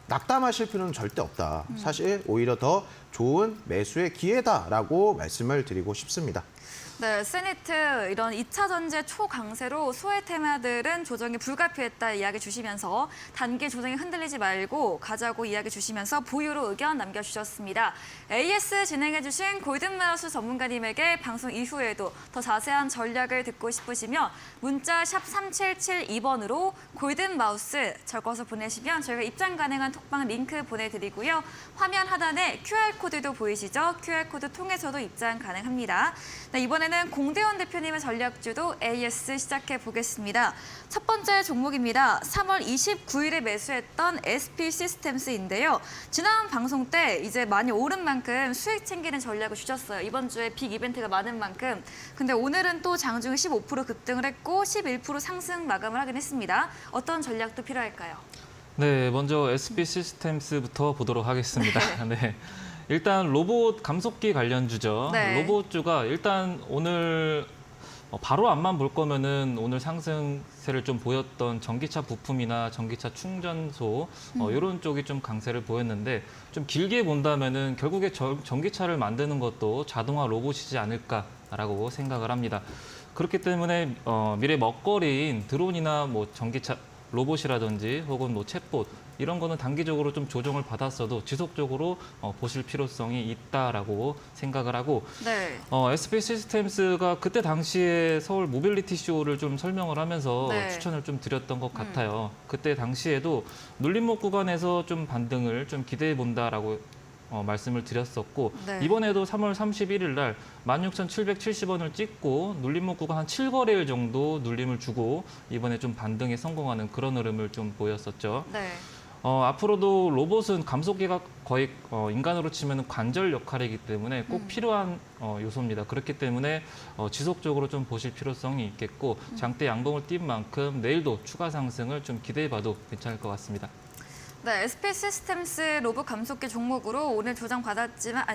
낙담하실 필요는 절대 없다. 사실 오히려 더 좋은 매수의 기회다라고 말씀을 드리고 싶습니다. 네, 세니트 이런 2차 전지의 초강세로 소외 테마들은 조정이 불가피했다 이야기 주시면서 단기 조정이 흔들리지 말고 가자고 이야기 주시면서 보유로 의견 남겨주셨습니다. AS 진행해주신 골든마우스 전문가님에게 방송 이후에도 더 자세한 전략을 듣고 싶으시면 문자 샵 3772번으로 골든마우스 적어서 보내시면 저희가 입장 가능한 톡방 링크 보내드리고요. 화면 하단에 QR코드도 보이시죠? QR코드 통해서도 입장 가능합니다. 네, 이번에는 공대원 대표님의 전략주도 AS 시작해 보겠습니다. 첫 번째 종목입니다. 3월 29일에 매수했던 SP 시스템스인데요. 지난 방송 때 이제 많이 오른 만큼 수익 챙기는 전략을 주셨어요. 이번 주에 빅 이벤트가 많은 만큼. 근데 오늘은 또 장중 15% 급등을 했고 11% 상승 마감을 하긴 했습니다. 어떤 전략도 필요할까요? 네, 먼저 SP 시스템스부터 보도록 하겠습니다. 네. 일단 로봇 감속기 관련주죠. 네. 로봇주가 일단 오늘 바로 앞만 볼 거면은 오늘 상승세를 좀 보였던 전기차 부품이나 전기차 충전소 이런 쪽이 좀 강세를 보였는데 좀 길게 본다면은 결국에 전기차를 만드는 것도 자동화 로봇이지 않을까라고 생각을 합니다. 그렇기 때문에 미래 먹거리인 드론이나 뭐 전기차 로봇이라든지 혹은 뭐 챗봇 이런 거는 단기적으로 좀 조정을 받았어도 지속적으로 보실 필요성이 있다라고 생각을 하고 네. SP 시스템스가 그때 당시에 서울 모빌리티 쇼를 좀 설명을 하면서 네. 추천을 좀 드렸던 것 같아요. 그때 당시에도 눌림목 구간에서 좀 반등을 좀 기대해 본다라고 말씀을 드렸었고 네. 이번에도 3월 31일 날 16,770원을 찍고 눌림목 구간 한 7거래일 정도 눌림을 주고 이번에 좀 반등에 성공하는 그런 흐름을 좀 보였었죠. 네. 앞으로도 로봇은 감속기가 거의 인간으로 치면 관절 역할이기 때문에 꼭 필요한 요소입니다. 그렇기 때문에 지속적으로 좀 보실 필요성이 있겠고 장대 양봉을 띈 만큼 내일도 추가 상승을 좀 기대해봐도 괜찮을 것 같습니다. 네, SP 시스템스 로봇 감속기 종목으로 오늘 조정받았지만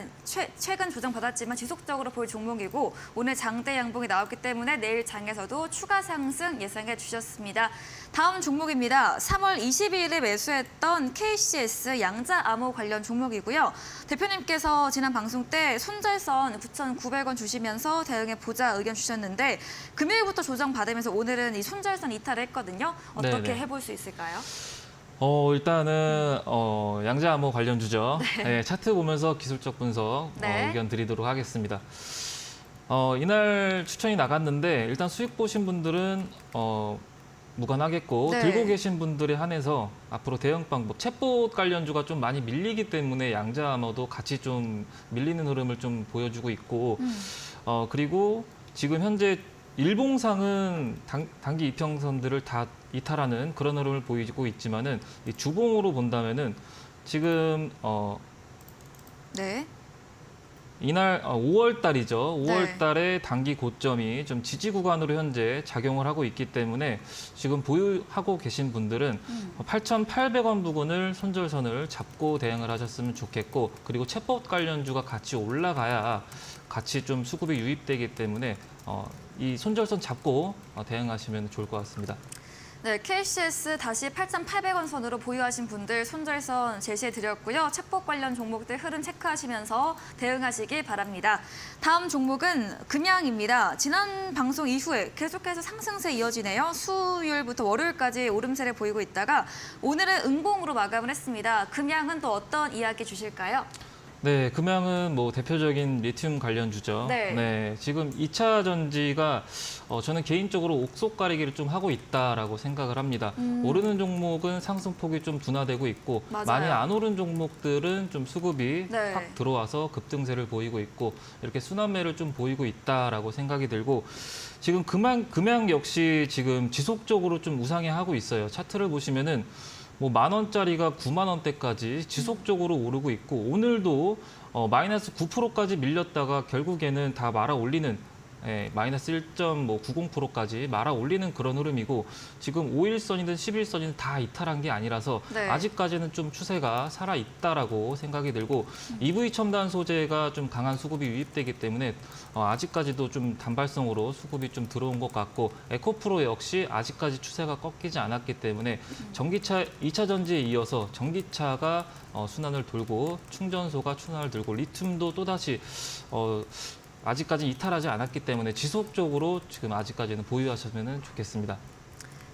최근 조정받았지만 지속적으로 볼 종목이고 오늘 장대 양봉이 나왔기 때문에 내일 장에서도 추가 상승 예상해 주셨습니다. 다음 종목입니다. 3월 22일에 매수했던 KCS 양자 암호 관련 종목이고요. 대표님께서 지난 방송 때 손절선 9,900원 주시면서 대응해 보자 의견 주셨는데 금요일부터 조정받으면서 오늘은 이 손절선 이탈을 했거든요. 어떻게 네네. 해볼 수 있을까요? 일단은 양자 암호 관련주죠. 네, 차트 보면서 기술적 분석 네. 의견 드리도록 하겠습니다. 이날 추천이 나갔는데 일단 수익 보신 분들은 무관하겠고 네. 들고 계신 분들에 한해서 앞으로 대응 방법, 챗봇 관련주가 좀 많이 밀리기 때문에 양자 암호도 같이 좀 밀리는 흐름을 좀 보여주고 있고 그리고 지금 현재 일봉상은 단기 이평선들을 다 이탈하는 그런 흐름을 보이고 있지만은 이 주봉으로 본다면은 지금 네. 이날 5월 달이죠. 5월 네. 달에 단기 고점이 좀 지지 구간으로 현재 작용을 하고 있기 때문에 지금 보유하고 계신 분들은 8,800원 부근을 손절선을 잡고 대응을 하셨으면 좋겠고 그리고 챗봇 관련주가 같이 올라가야 같이 좀 수급이 유입되기 때문에 이 손절선 잡고 대응하시면 좋을 것 같습니다. 네, KCS 다시 8,800원 선으로 보유하신 분들 손절선 제시해드렸고요. 착복 관련 종목들 흐름 체크하시면서 대응하시기 바랍니다. 다음 종목은 금양입니다. 지난 방송 이후에 계속해서 상승세 이어지네요. 수요일부터 월요일까지 오름세를 보이고 있다가 오늘은 음봉으로 마감을 했습니다. 금양은 또 어떤 이야기 주실까요? 네, 금양은 뭐 대표적인 리튬 관련주죠. 네. 지금 2차 전지가 저는 개인적으로 옥석 가리기를 좀 하고 있다라고 생각을 합니다. 오르는 종목은 상승폭이 좀 둔화되고 있고 맞아요. 많이 안 오른 종목들은 좀 수급이 네. 확 들어와서 급등세를 보이고 있고 이렇게 순환매를 좀 보이고 있다라고 생각이 들고 지금 금양 역시 지금 지속적으로 좀 우상향하고 있어요. 차트를 보시면은 뭐 10,000원짜리가 90,000원대까지 지속적으로 오르고 있고 오늘도 마이너스 9%까지 밀렸다가 결국에는 다 말아 올리는 마이너스 1.90%까지 말아 올리는 그런 흐름이고 지금 5일선이든 11선이든 다 이탈한 게 아니라서 네. 아직까지는 좀 추세가 살아있다라고 생각이 들고 EV 첨단 소재가 좀 강한 수급이 유입되기 때문에 아직까지도 좀 단발성으로 수급이 좀 들어온 것 같고 에코프로 역시 아직까지 추세가 꺾이지 않았기 때문에 전기차 2차 전지에 이어서 전기차가 순환을 돌고 충전소가 순환을 돌고 리튬도 또다시 아직까지 이탈하지 않았기 때문에 지속적으로 지금 아직까지는 보유하시면 좋겠습니다.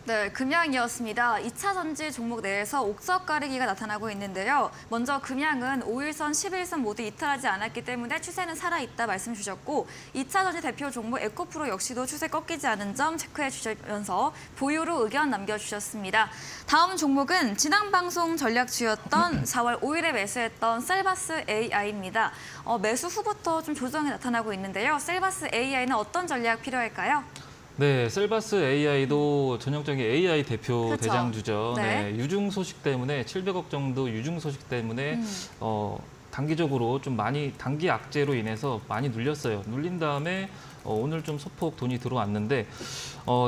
네, 금양이었습니다. 2차 전지 종목 내에서 옥석 가리기가 나타나고 있는데요. 먼저 금양은 5일선, 11선 모두 이탈하지 않았기 때문에 추세는 살아있다 말씀 주셨고 2차 전지 대표 종목 에코프로 역시도 추세 꺾이지 않은 점 체크해 주시면서 보유로 의견 남겨주셨습니다. 다음 종목은 지난 방송 전략주였던 4월 5일에 매수했던 셀바스 AI입니다. 매수 후부터 좀 조정이 나타나고 있는데요. 셀바스 AI는 어떤 전략 필요할까요? 네, 셀바스 AI도 전형적인 AI 대표 그렇죠. 대장주죠. 네. 유중 소식 때문에 700억 정도 유중 소식 때문에 단기적으로 좀 많이 단기 악재로 인해서 많이 눌렸어요. 눌린 다음에 오늘 좀 소폭 돈이 들어왔는데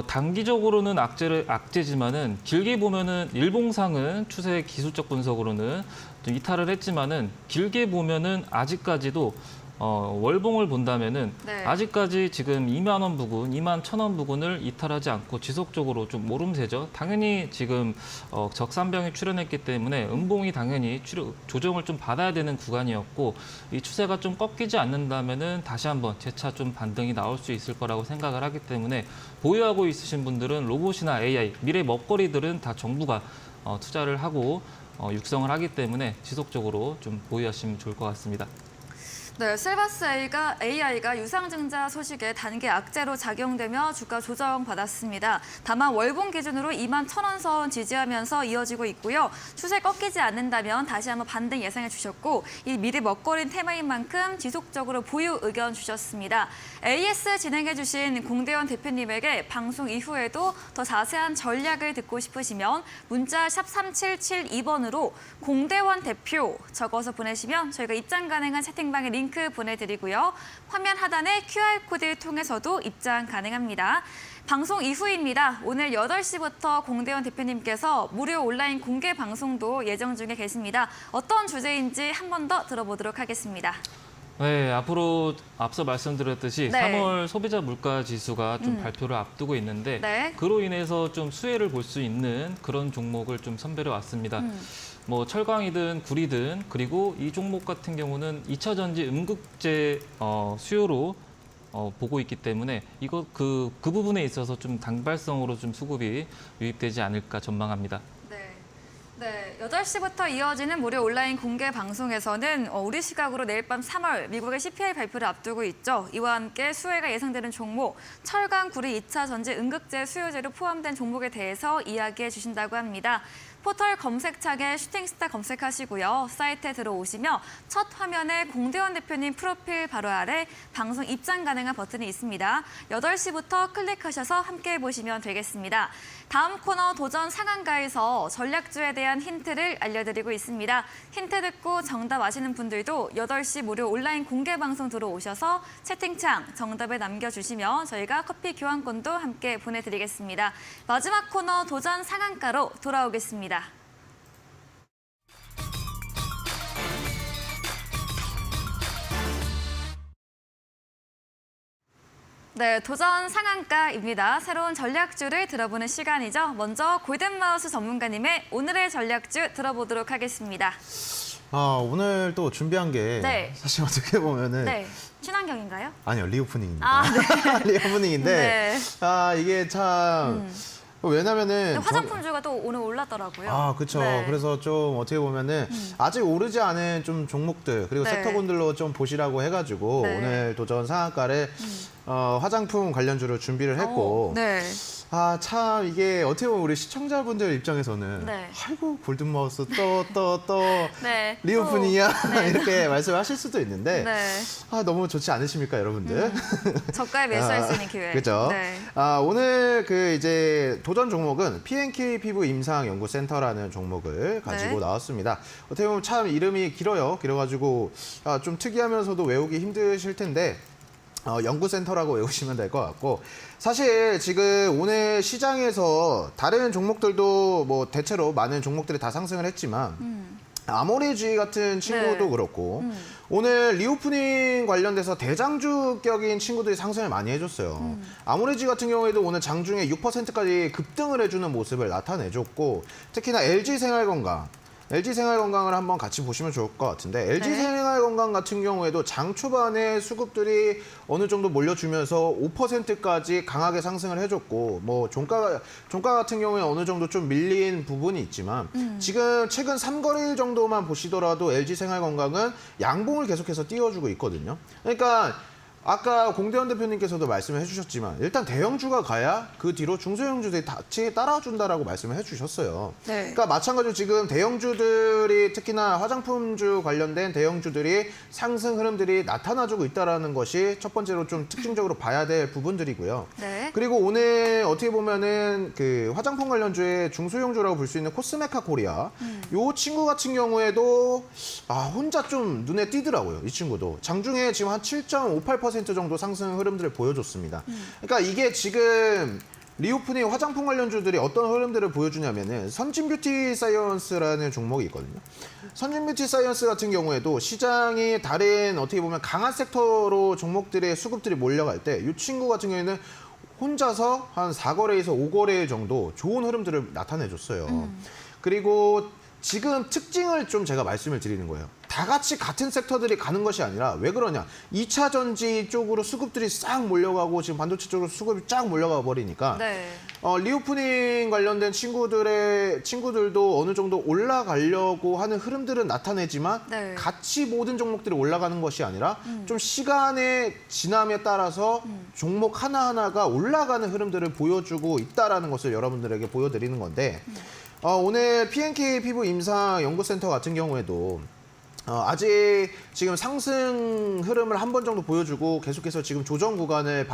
단기적으로는 악재지만은 길게 보면은 일봉상은 추세 기술적 분석으로는 좀 이탈을 했지만은 길게 보면은 아직까지도 월봉을 본다면은 네. 아직까지 지금 2만 원 부근, 2만 1,000원 부근을 이탈하지 않고 지속적으로 좀 오름세죠. 당연히 지금 적산병이 출현했기 때문에 음봉이 당연히 조정을 좀 받아야 되는 구간이었고 이 추세가 좀 꺾이지 않는다면은 다시 한번 재차 좀 반등이 나올 수 있을 거라고 생각을 하기 때문에 보유하고 있으신 분들은 로봇이나 AI, 미래 먹거리들은 다 정부가 투자를 하고 육성을 하기 때문에 지속적으로 좀 보유하시면 좋을 것 같습니다. 네, 셀바스 AI가 유상증자 소식에 단기 악재로 작용되며 주가 조정받았습니다. 다만 월봉 기준으로 2만 1,000원 선 지지하면서 이어지고 있고요. 추세 꺾이지 않는다면 다시 한번 반등 예상해 주셨고 이 미리 먹거린 테마인 만큼 지속적으로 보유 의견 주셨습니다. AS 진행해 주신 공대원 대표님에게 방송 이후에도 더 자세한 전략을 듣고 싶으시면 문자 샵 3772번으로 공대원 대표 적어서 보내시면 저희가 입장 가능한 채팅방에 링크 보내드리고요. 화면 하단의 QR코드를 통해서도 입장 가능합니다. 방송 이후입니다. 오늘 8시부터 공대원 대표님께서 무료 온라인 공개 방송도 예정 중에 계십니다. 어떤 주제인지 한 번 더 들어보도록 하겠습니다. 네, 앞으로 앞서 말씀드렸듯이 네. 3월 소비자 물가 지수가 좀 발표를 앞두고 있는데 네. 그로 인해서 좀 수혜를 볼 수 있는 그런 종목을 좀 선별해 왔습니다. 뭐 철강이든 구리든 그리고 이 종목 같은 경우는 2차 전지 음극재 수요로 보고 있기 때문에 그 부분에 있어서 좀 단발성으로 좀 수급이 유입되지 않을까 전망합니다. 네, 8시부터 이어지는 무료 온라인 공개 방송에서는 우리 시각으로 내일 밤 3월 미국의 CPI 발표를 앞두고 있죠. 이와 함께 수혜가 예상되는 종목, 철강, 구리, 2차 전지, 음극재 수요재로 포함된 종목에 대해서 이야기해 주신다고 합니다. 포털 검색창에 슈팅스타 검색하시고요. 사이트에 들어오시면 첫 화면에 공대원 대표님 프로필 바로 아래 방송 입장 가능한 버튼이 있습니다. 8시부터 클릭하셔서 함께 보시면 되겠습니다. 다음 코너 도전 상한가에서 전략주에 대한 힌트를 알려드리고 있습니다. 힌트 듣고 정답 아시는 분들도 8시 무료 온라인 공개 방송 들어오셔서 채팅창 정답을 남겨주시면 저희가 커피 교환권도 함께 보내드리겠습니다. 마지막 코너 도전 상한가로 돌아오겠습니다. 네, 도전 상한가입니다. 새로운 전략주를 들어보는 시간이죠. 먼저 골든마우스 전문가님의 오늘의 전략주 들어보도록 하겠습니다. 오늘 또 준비한 게 네. 사실 어떻게 보면은 네, 친환경인가요? 아니요, 리오프닝입니다. 아, 네. 리오프닝인데 네. 이게 참 왜냐면은 화장품주가 또 오늘 올랐더라고요. 그렇죠. 네. 그래서 좀 어떻게 보면은 아직 오르지 않은 좀 종목들 그리고 네. 섹터군들로 좀 보시라고 해가지고 네. 오늘 도전 상한가를 화장품 관련주로 준비를 했고 네. 참 이게 어떻게 보면 우리 시청자분들 입장에서는 네. 아이고 골든마우스 또 네. 리오프닝이야 네. 이렇게 말씀하실 수도 있는데 네. 너무 좋지 않으십니까 여러분들? 저가에 매수할 수 있는 기회. 그렇죠. 네. 오늘 그 이제 도전 종목은 P&K 피부 임상 연구센터라는 종목을 가지고 네. 나왔습니다. 어떻게 보면 참 이름이 길어요. 길어가지고 좀 특이하면서도 외우기 힘드실 텐데. 연구센터라고 외우시면 될 것 같고 사실 지금 오늘 시장에서 다른 종목들도 뭐 대체로 많은 종목들이 다 상승을 했지만 아모레G 같은 친구도 네. 그렇고 오늘 리오프닝 관련돼서 대장주격인 친구들이 상승을 많이 해줬어요. 아모레G 같은 경우에도 오늘 장중에 6%까지 급등을 해주는 모습을 나타내줬고 특히나 LG생활건강을 한번 같이 보시면 좋을 것 같은데 LG생활건강 같은 경우에도 장 초반에 수급들이 어느 정도 몰려주면서 5%까지 강하게 상승을 해줬고 뭐 종가 같은 경우에 어느 정도 좀 밀린 부분이 있지만 지금 최근 3거래일 정도만 보시더라도 LG생활건강은 양봉을 계속해서 띄워주고 있거든요. 그러니까 아까 공대원 대표님께서도 말씀을 해주셨지만 일단 대형주가 가야 그 뒤로 중소형주들이 같이 따라준다라고 말씀을 해주셨어요. 네. 그러니까 마찬가지로 지금 대형주들이 특히나 화장품주 관련된 대형주들이 상승 흐름들이 나타나주고 있다는 것이 첫 번째로 좀 특징적으로 봐야 될 부분들이고요. 네. 그리고 오늘 어떻게 보면은 그 화장품 관련주의 중소형주라고 볼 수 있는 코스메카 코리아 요 친구 같은 경우에도 혼자 좀 눈에 띄더라고요. 이 친구도 장중에 지금 한 7.58% 정도 상승 흐름들을 보여줬습니다. 그러니까 이게 지금 리오프닝 화장품 관련주들이 어떤 흐름들을 보여주냐면은 선진뷰티 사이언스라는 종목이 있거든요. 선진뷰티 사이언스 같은 경우에도 시장이 다른 어떻게 보면 강한 섹터로 종목들의 수급들이 몰려갈 때 이 친구 같은 경우에는 혼자서 한 4거래에서 5거래 정도 좋은 흐름들을 나타내줬어요. 그리고 지금 특징을 좀 제가 말씀을 드리는 거예요. 다 같이 같은 sek터들이 가는 것이 아니라 왜 그러냐. 2차 전지 쪽으로 수급들이 싹 몰려가고 지금 반도체 쪽으로 수급이 쫙 몰려가 버리니까 네. 리오프닝 관련된 친구들도 어느 정도 올라가려고 하는 흐름들은 나타내지만 네. 같이 모든 종목들이 올라가는 것이 아니라 좀 시간의 지남에 따라서 종목 하나하나가 올라가는 흐름들을 보여주고 있다라는 것을 여러분들에게 보여드리는 건데 오늘 P&K 피부 임상 연구센터 같은 경우에도 아직 지금 상승 흐름을 한 번 정도 보여주고 계속해서 지금 조정 구간을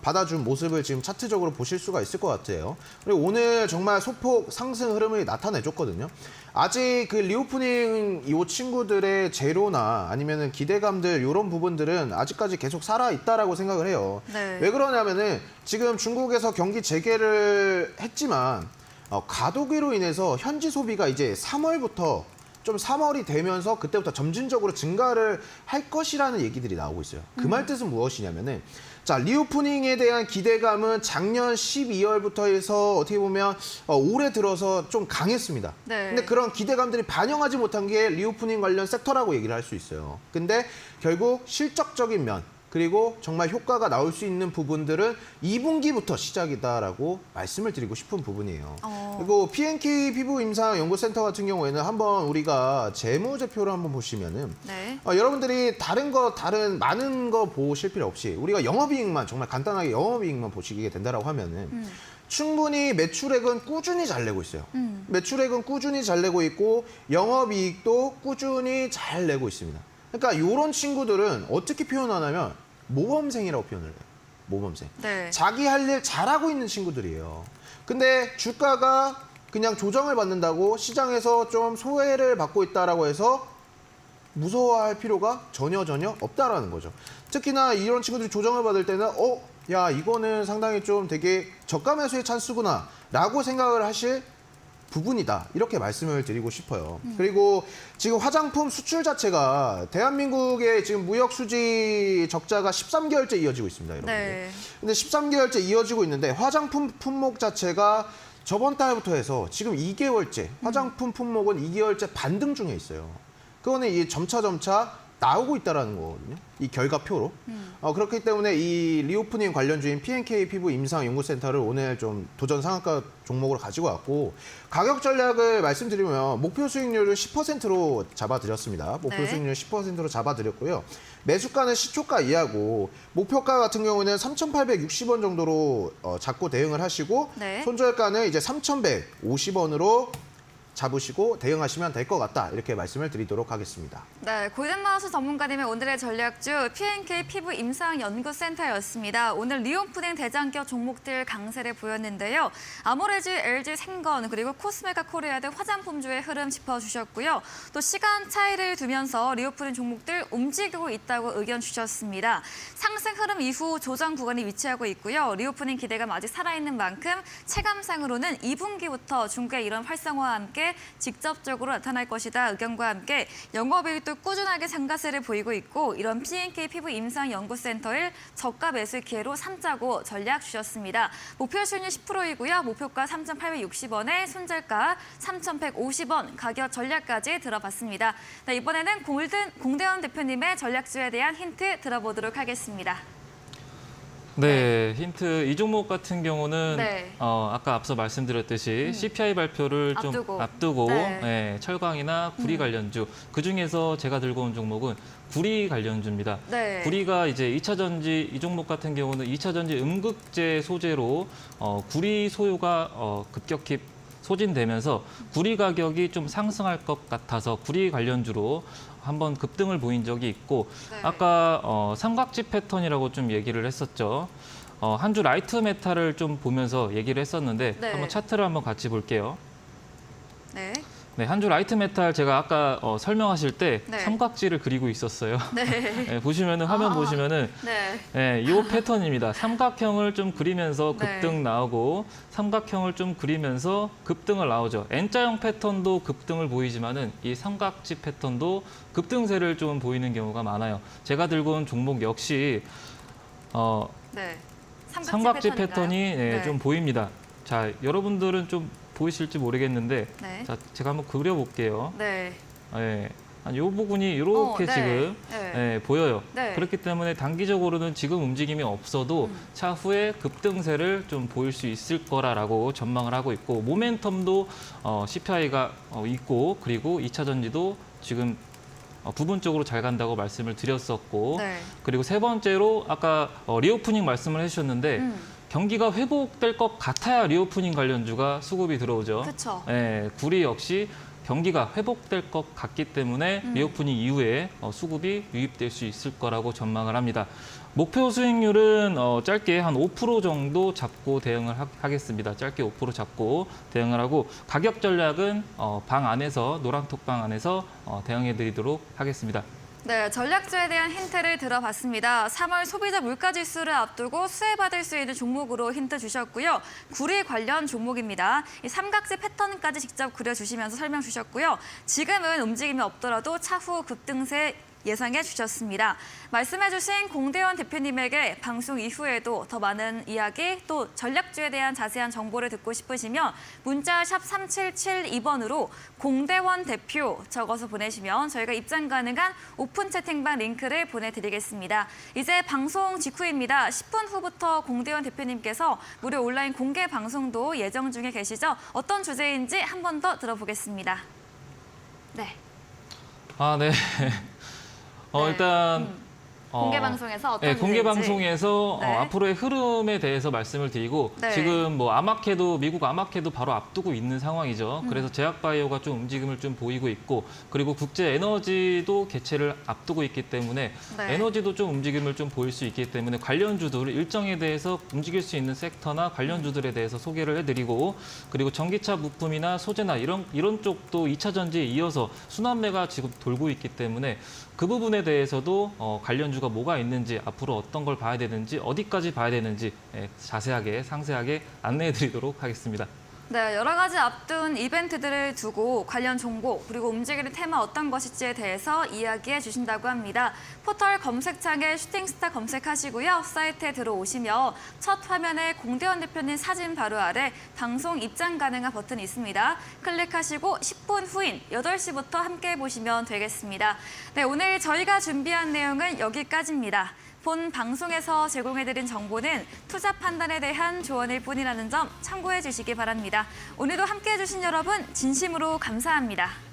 받아준 모습을 지금 차트적으로 보실 수가 있을 것 같아요. 그리고 오늘 정말 소폭 상승 흐름을 나타내줬거든요. 아직 그 리오프닝 이 친구들의 재료나 아니면은 기대감들 이런 부분들은 아직까지 계속 살아 있다라고 생각을 해요. 네. 왜 그러냐면은 지금 중국에서 경기 재개를 했지만 가도기로 인해서 현지 소비가 이제 3월이 되면서 그때부터 점진적으로 증가를 할 것이라는 얘기들이 나오고 있어요. 그 말 뜻은 무엇이냐면은 자, 리오프닝에 대한 기대감은 작년 12월부터 해서 어떻게 보면 올해 들어서 좀 강했습니다. 네. 근데 그런 기대감들이 반영하지 못한 게 리오프닝 관련 섹터라고 얘기를 할 수 있어요. 근데 결국 실적적인 면 그리고 정말 효과가 나올 수 있는 부분들은 2분기부터 시작이다라고 말씀을 드리고 싶은 부분이에요. 그리고 P&K 피부 임상 연구센터 같은 경우에는 한번 우리가 재무제표를 한번 보시면은 네. 여러분들이 다른 많은 거 보실 필요 없이 우리가 영업이익만 정말 간단하게 영업이익만 보시게 된다라고 하면은 충분히 매출액은 꾸준히 잘 내고 있어요. 매출액은 꾸준히 잘 내고 있고 영업이익도 꾸준히 잘 내고 있습니다. 그러니까 이런 친구들은 어떻게 표현하냐면 모범생이라고 표현을 해요. 모범생. 네. 자기 할 일 잘하고 있는 친구들이에요. 근데 주가가 그냥 조정을 받는다고 시장에서 좀 소외를 받고 있다라고 해서 무서워할 필요가 전혀 없다라는 거죠. 특히나 이런 친구들이 조정을 받을 때는 야 이거는 상당히 좀 되게 저가 매수의 찬스구나 라고 생각을 하실 부분이다 이렇게 말씀을 드리고 싶어요. 그리고 지금 화장품 수출 자체가 대한민국의 지금 무역 수지 적자가 13개월째 이어지고 있습니다, 여러분. 네. 근데 13개월째 이어지고 있는데 화장품 품목 자체가 저번 달부터 해서 지금 2개월째 화장품 품목은 2개월째 반등 중에 있어요. 그거는 이 점차 나오고 있다라는 거거든요. 이 결과표로. 그렇기 때문에 이 리오프닝 관련주인 P&K 피부 임상 연구센터를 오늘 좀 도전 상한가 종목으로 가지고 왔고 가격 전략을 말씀드리면 목표 수익률을 10%로 잡아드렸습니다. 목표 네. 수익률 10%로 잡아드렸고요. 매수가는 시초가 이하고 목표가 같은 경우는 3,860원 정도로 잡고 대응을 하시고 네. 손절가는 이제 3,150원으로 잡으시고 대응하시면 될 것 같다 이렇게 말씀을 드리도록 하겠습니다. 네, 골든마우스 전문가님의 오늘의 전략주 P&K 피부 임상 연구센터였습니다. 오늘 리오프닝 대장격 종목들 강세를 보였는데요. 아모레지, LG 생건 그리고 코스메카 코리아 등 화장품주의 흐름 짚어주셨고요. 또 시간 차이를 두면서 리오프닝 종목들 움직이고 있다고 의견 주셨습니다. 상승 흐름 이후 조정 구간이 위치하고 있고요. 리오프닝 기대감 아직 살아있는 만큼 체감상으로는 2분기부터 중국의 이런 활성화와 함께 직접적으로 나타날 것이다 의견과 함께 영업이익도 꾸준하게 상가세를 보이고 있고 이런 P&K 피부 임상 연구센터를 저가 매수 기회로 삼자고 전략 주셨습니다. 목표 수익률 10%이고요. 목표가 3,860원에 손절가 3,150원 가격 전략까지 들어봤습니다. 네, 이번에는 공대원 대표님의 전략주에 대한 힌트 들어보도록 하겠습니다. 네, 힌트 이 종목 같은 경우는 네. 아까 앞서 말씀드렸듯이 CPI 발표를 좀 앞두고 네. 예, 철강이나 구리 관련주 그중에서 제가 들고 온 종목은 구리 관련주입니다. 네. 구리가 이제 2차 전지 이 종목 같은 경우는 2차 전지 음극재 소재로 구리 소요가 급격히 소진되면서 구리 가격이 좀 상승할 것 같아서 구리 관련주로 한번 급등을 보인 적이 있고 네. 아까 삼각지 패턴이라고 좀 얘기를 했었죠. 한 주 라이트 메탈을 좀 보면서 얘기를 했었는데 네. 한번 차트를 한번 같이 볼게요. 네. 네, 한 주 라이트 메탈 제가 아까 설명하실 때 네. 삼각지를 그리고 있었어요. 네. 네, 보시면은 화면 보시면은 네. 네, 이 패턴입니다. 삼각형을 좀 그리면서 네. 급등 나오고 삼각형을 좀 그리면서 급등을 나오죠. N자형 패턴도 급등을 보이지만은 이 삼각지 패턴도 급등세를 좀 보이는 경우가 많아요. 제가 들고 온 종목 역시 네. 삼각지 패턴인가요? 패턴이 네. 좀 보입니다. 자, 여러분들은 좀 보이실지 모르겠는데 네. 자, 제가 한번 그려볼게요. 네. 네. 이 부분이 이렇게 네. 지금 네. 보여요. 네. 그렇기 때문에 단기적으로는 지금 움직임이 없어도 차후에 급등세를 좀 보일 수 있을 거라고 전망을 하고 있고 모멘텀도 CPI가 있고 그리고 2차 전지도 지금 부분적으로 잘 간다고 말씀을 드렸었고 네. 그리고 세 번째로 아까 리오프닝 말씀을 해주셨는데 경기가 회복될 것 같아야 리오프닝 관련주가 수급이 들어오죠. 그렇죠. 네, 구리 역시 경기가 회복될 것 같기 때문에 리오프닝 이후에 수급이 유입될 수 있을 거라고 전망을 합니다. 목표 수익률은 짧게 한 5% 정도 잡고 대응을 하겠습니다. 짧게 5% 잡고 대응을 하고 가격 전략은 방 안에서 노란톡방 안에서 대응해 드리도록 하겠습니다. 네, 전략주에 대한 힌트를 들어봤습니다. 3월 소비자 물가지수를 앞두고 수혜받을 수 있는 종목으로 힌트 주셨고요. 구리 관련 종목입니다. 이 삼각지 패턴까지 직접 그려주시면서 설명 주셨고요. 지금은 움직임이 없더라도 차후 급등세 예상해 주셨습니다. 말씀해주신 공대원 대표님에게 방송 이후에도 더 많은 이야기 또 전략주에 대한 자세한 정보를 듣고 싶으시면 문자 샵 3772번으로 공대원 대표 적어서 보내시면 저희가 입장 가능한 오픈 채팅방 링크를 보내드리겠습니다. 이제 방송 직후입니다. 10분 후부터 공대원 대표님께서 무료 온라인 공개 방송도 예정 중에 계시죠? 어떤 주제인지 한 번 더 들어보겠습니다. 네. 네. 네. 일단 공개 방송에서 어떤 네, 공개 주제인지. 방송에서 네. 앞으로의 흐름에 대해서 말씀을 드리고 네. 지금 뭐 아마케도 미국 아마케도 바로 앞두고 있는 상황이죠. 그래서 제약바이오가 좀 움직임을 좀 보이고 있고 그리고 국제 에너지도 개최를 앞두고 있기 때문에 네. 에너지도 좀 움직임을 좀 보일 수 있기 때문에 관련주들 일정에 대해서 움직일 수 있는 섹터나 관련주들에 대해서 소개를 해드리고 그리고 전기차 부품이나 소재나 이런 쪽도 2차 전지에 이어서 순환매가 지금 돌고 있기 때문에 그 부분에 대해서도 관련주가 뭐가 있는지 앞으로 어떤 걸 봐야 되는지 어디까지 봐야 되는지 자세하게 상세하게 안내해 드리도록 하겠습니다. 네, 여러 가지 앞둔 이벤트들을 두고 관련 정보 그리고 움직이는 테마 어떤 것일지에 대해서 이야기해 주신다고 합니다. 포털 검색창에 슈팅스타 검색하시고요. 사이트에 들어오시며 첫 화면에 공대원 대표님 사진 바로 아래 방송 입장 가능한 버튼이 있습니다. 클릭하시고 10분 후인 8시부터 함께 보시면 되겠습니다. 네, 오늘 저희가 준비한 내용은 여기까지입니다. 본 방송에서 제공해드린 정보는 투자 판단에 대한 조언일 뿐이라는 점 참고해 주시기 바랍니다. 오늘도 함께해 주신 여러분 진심으로 감사합니다.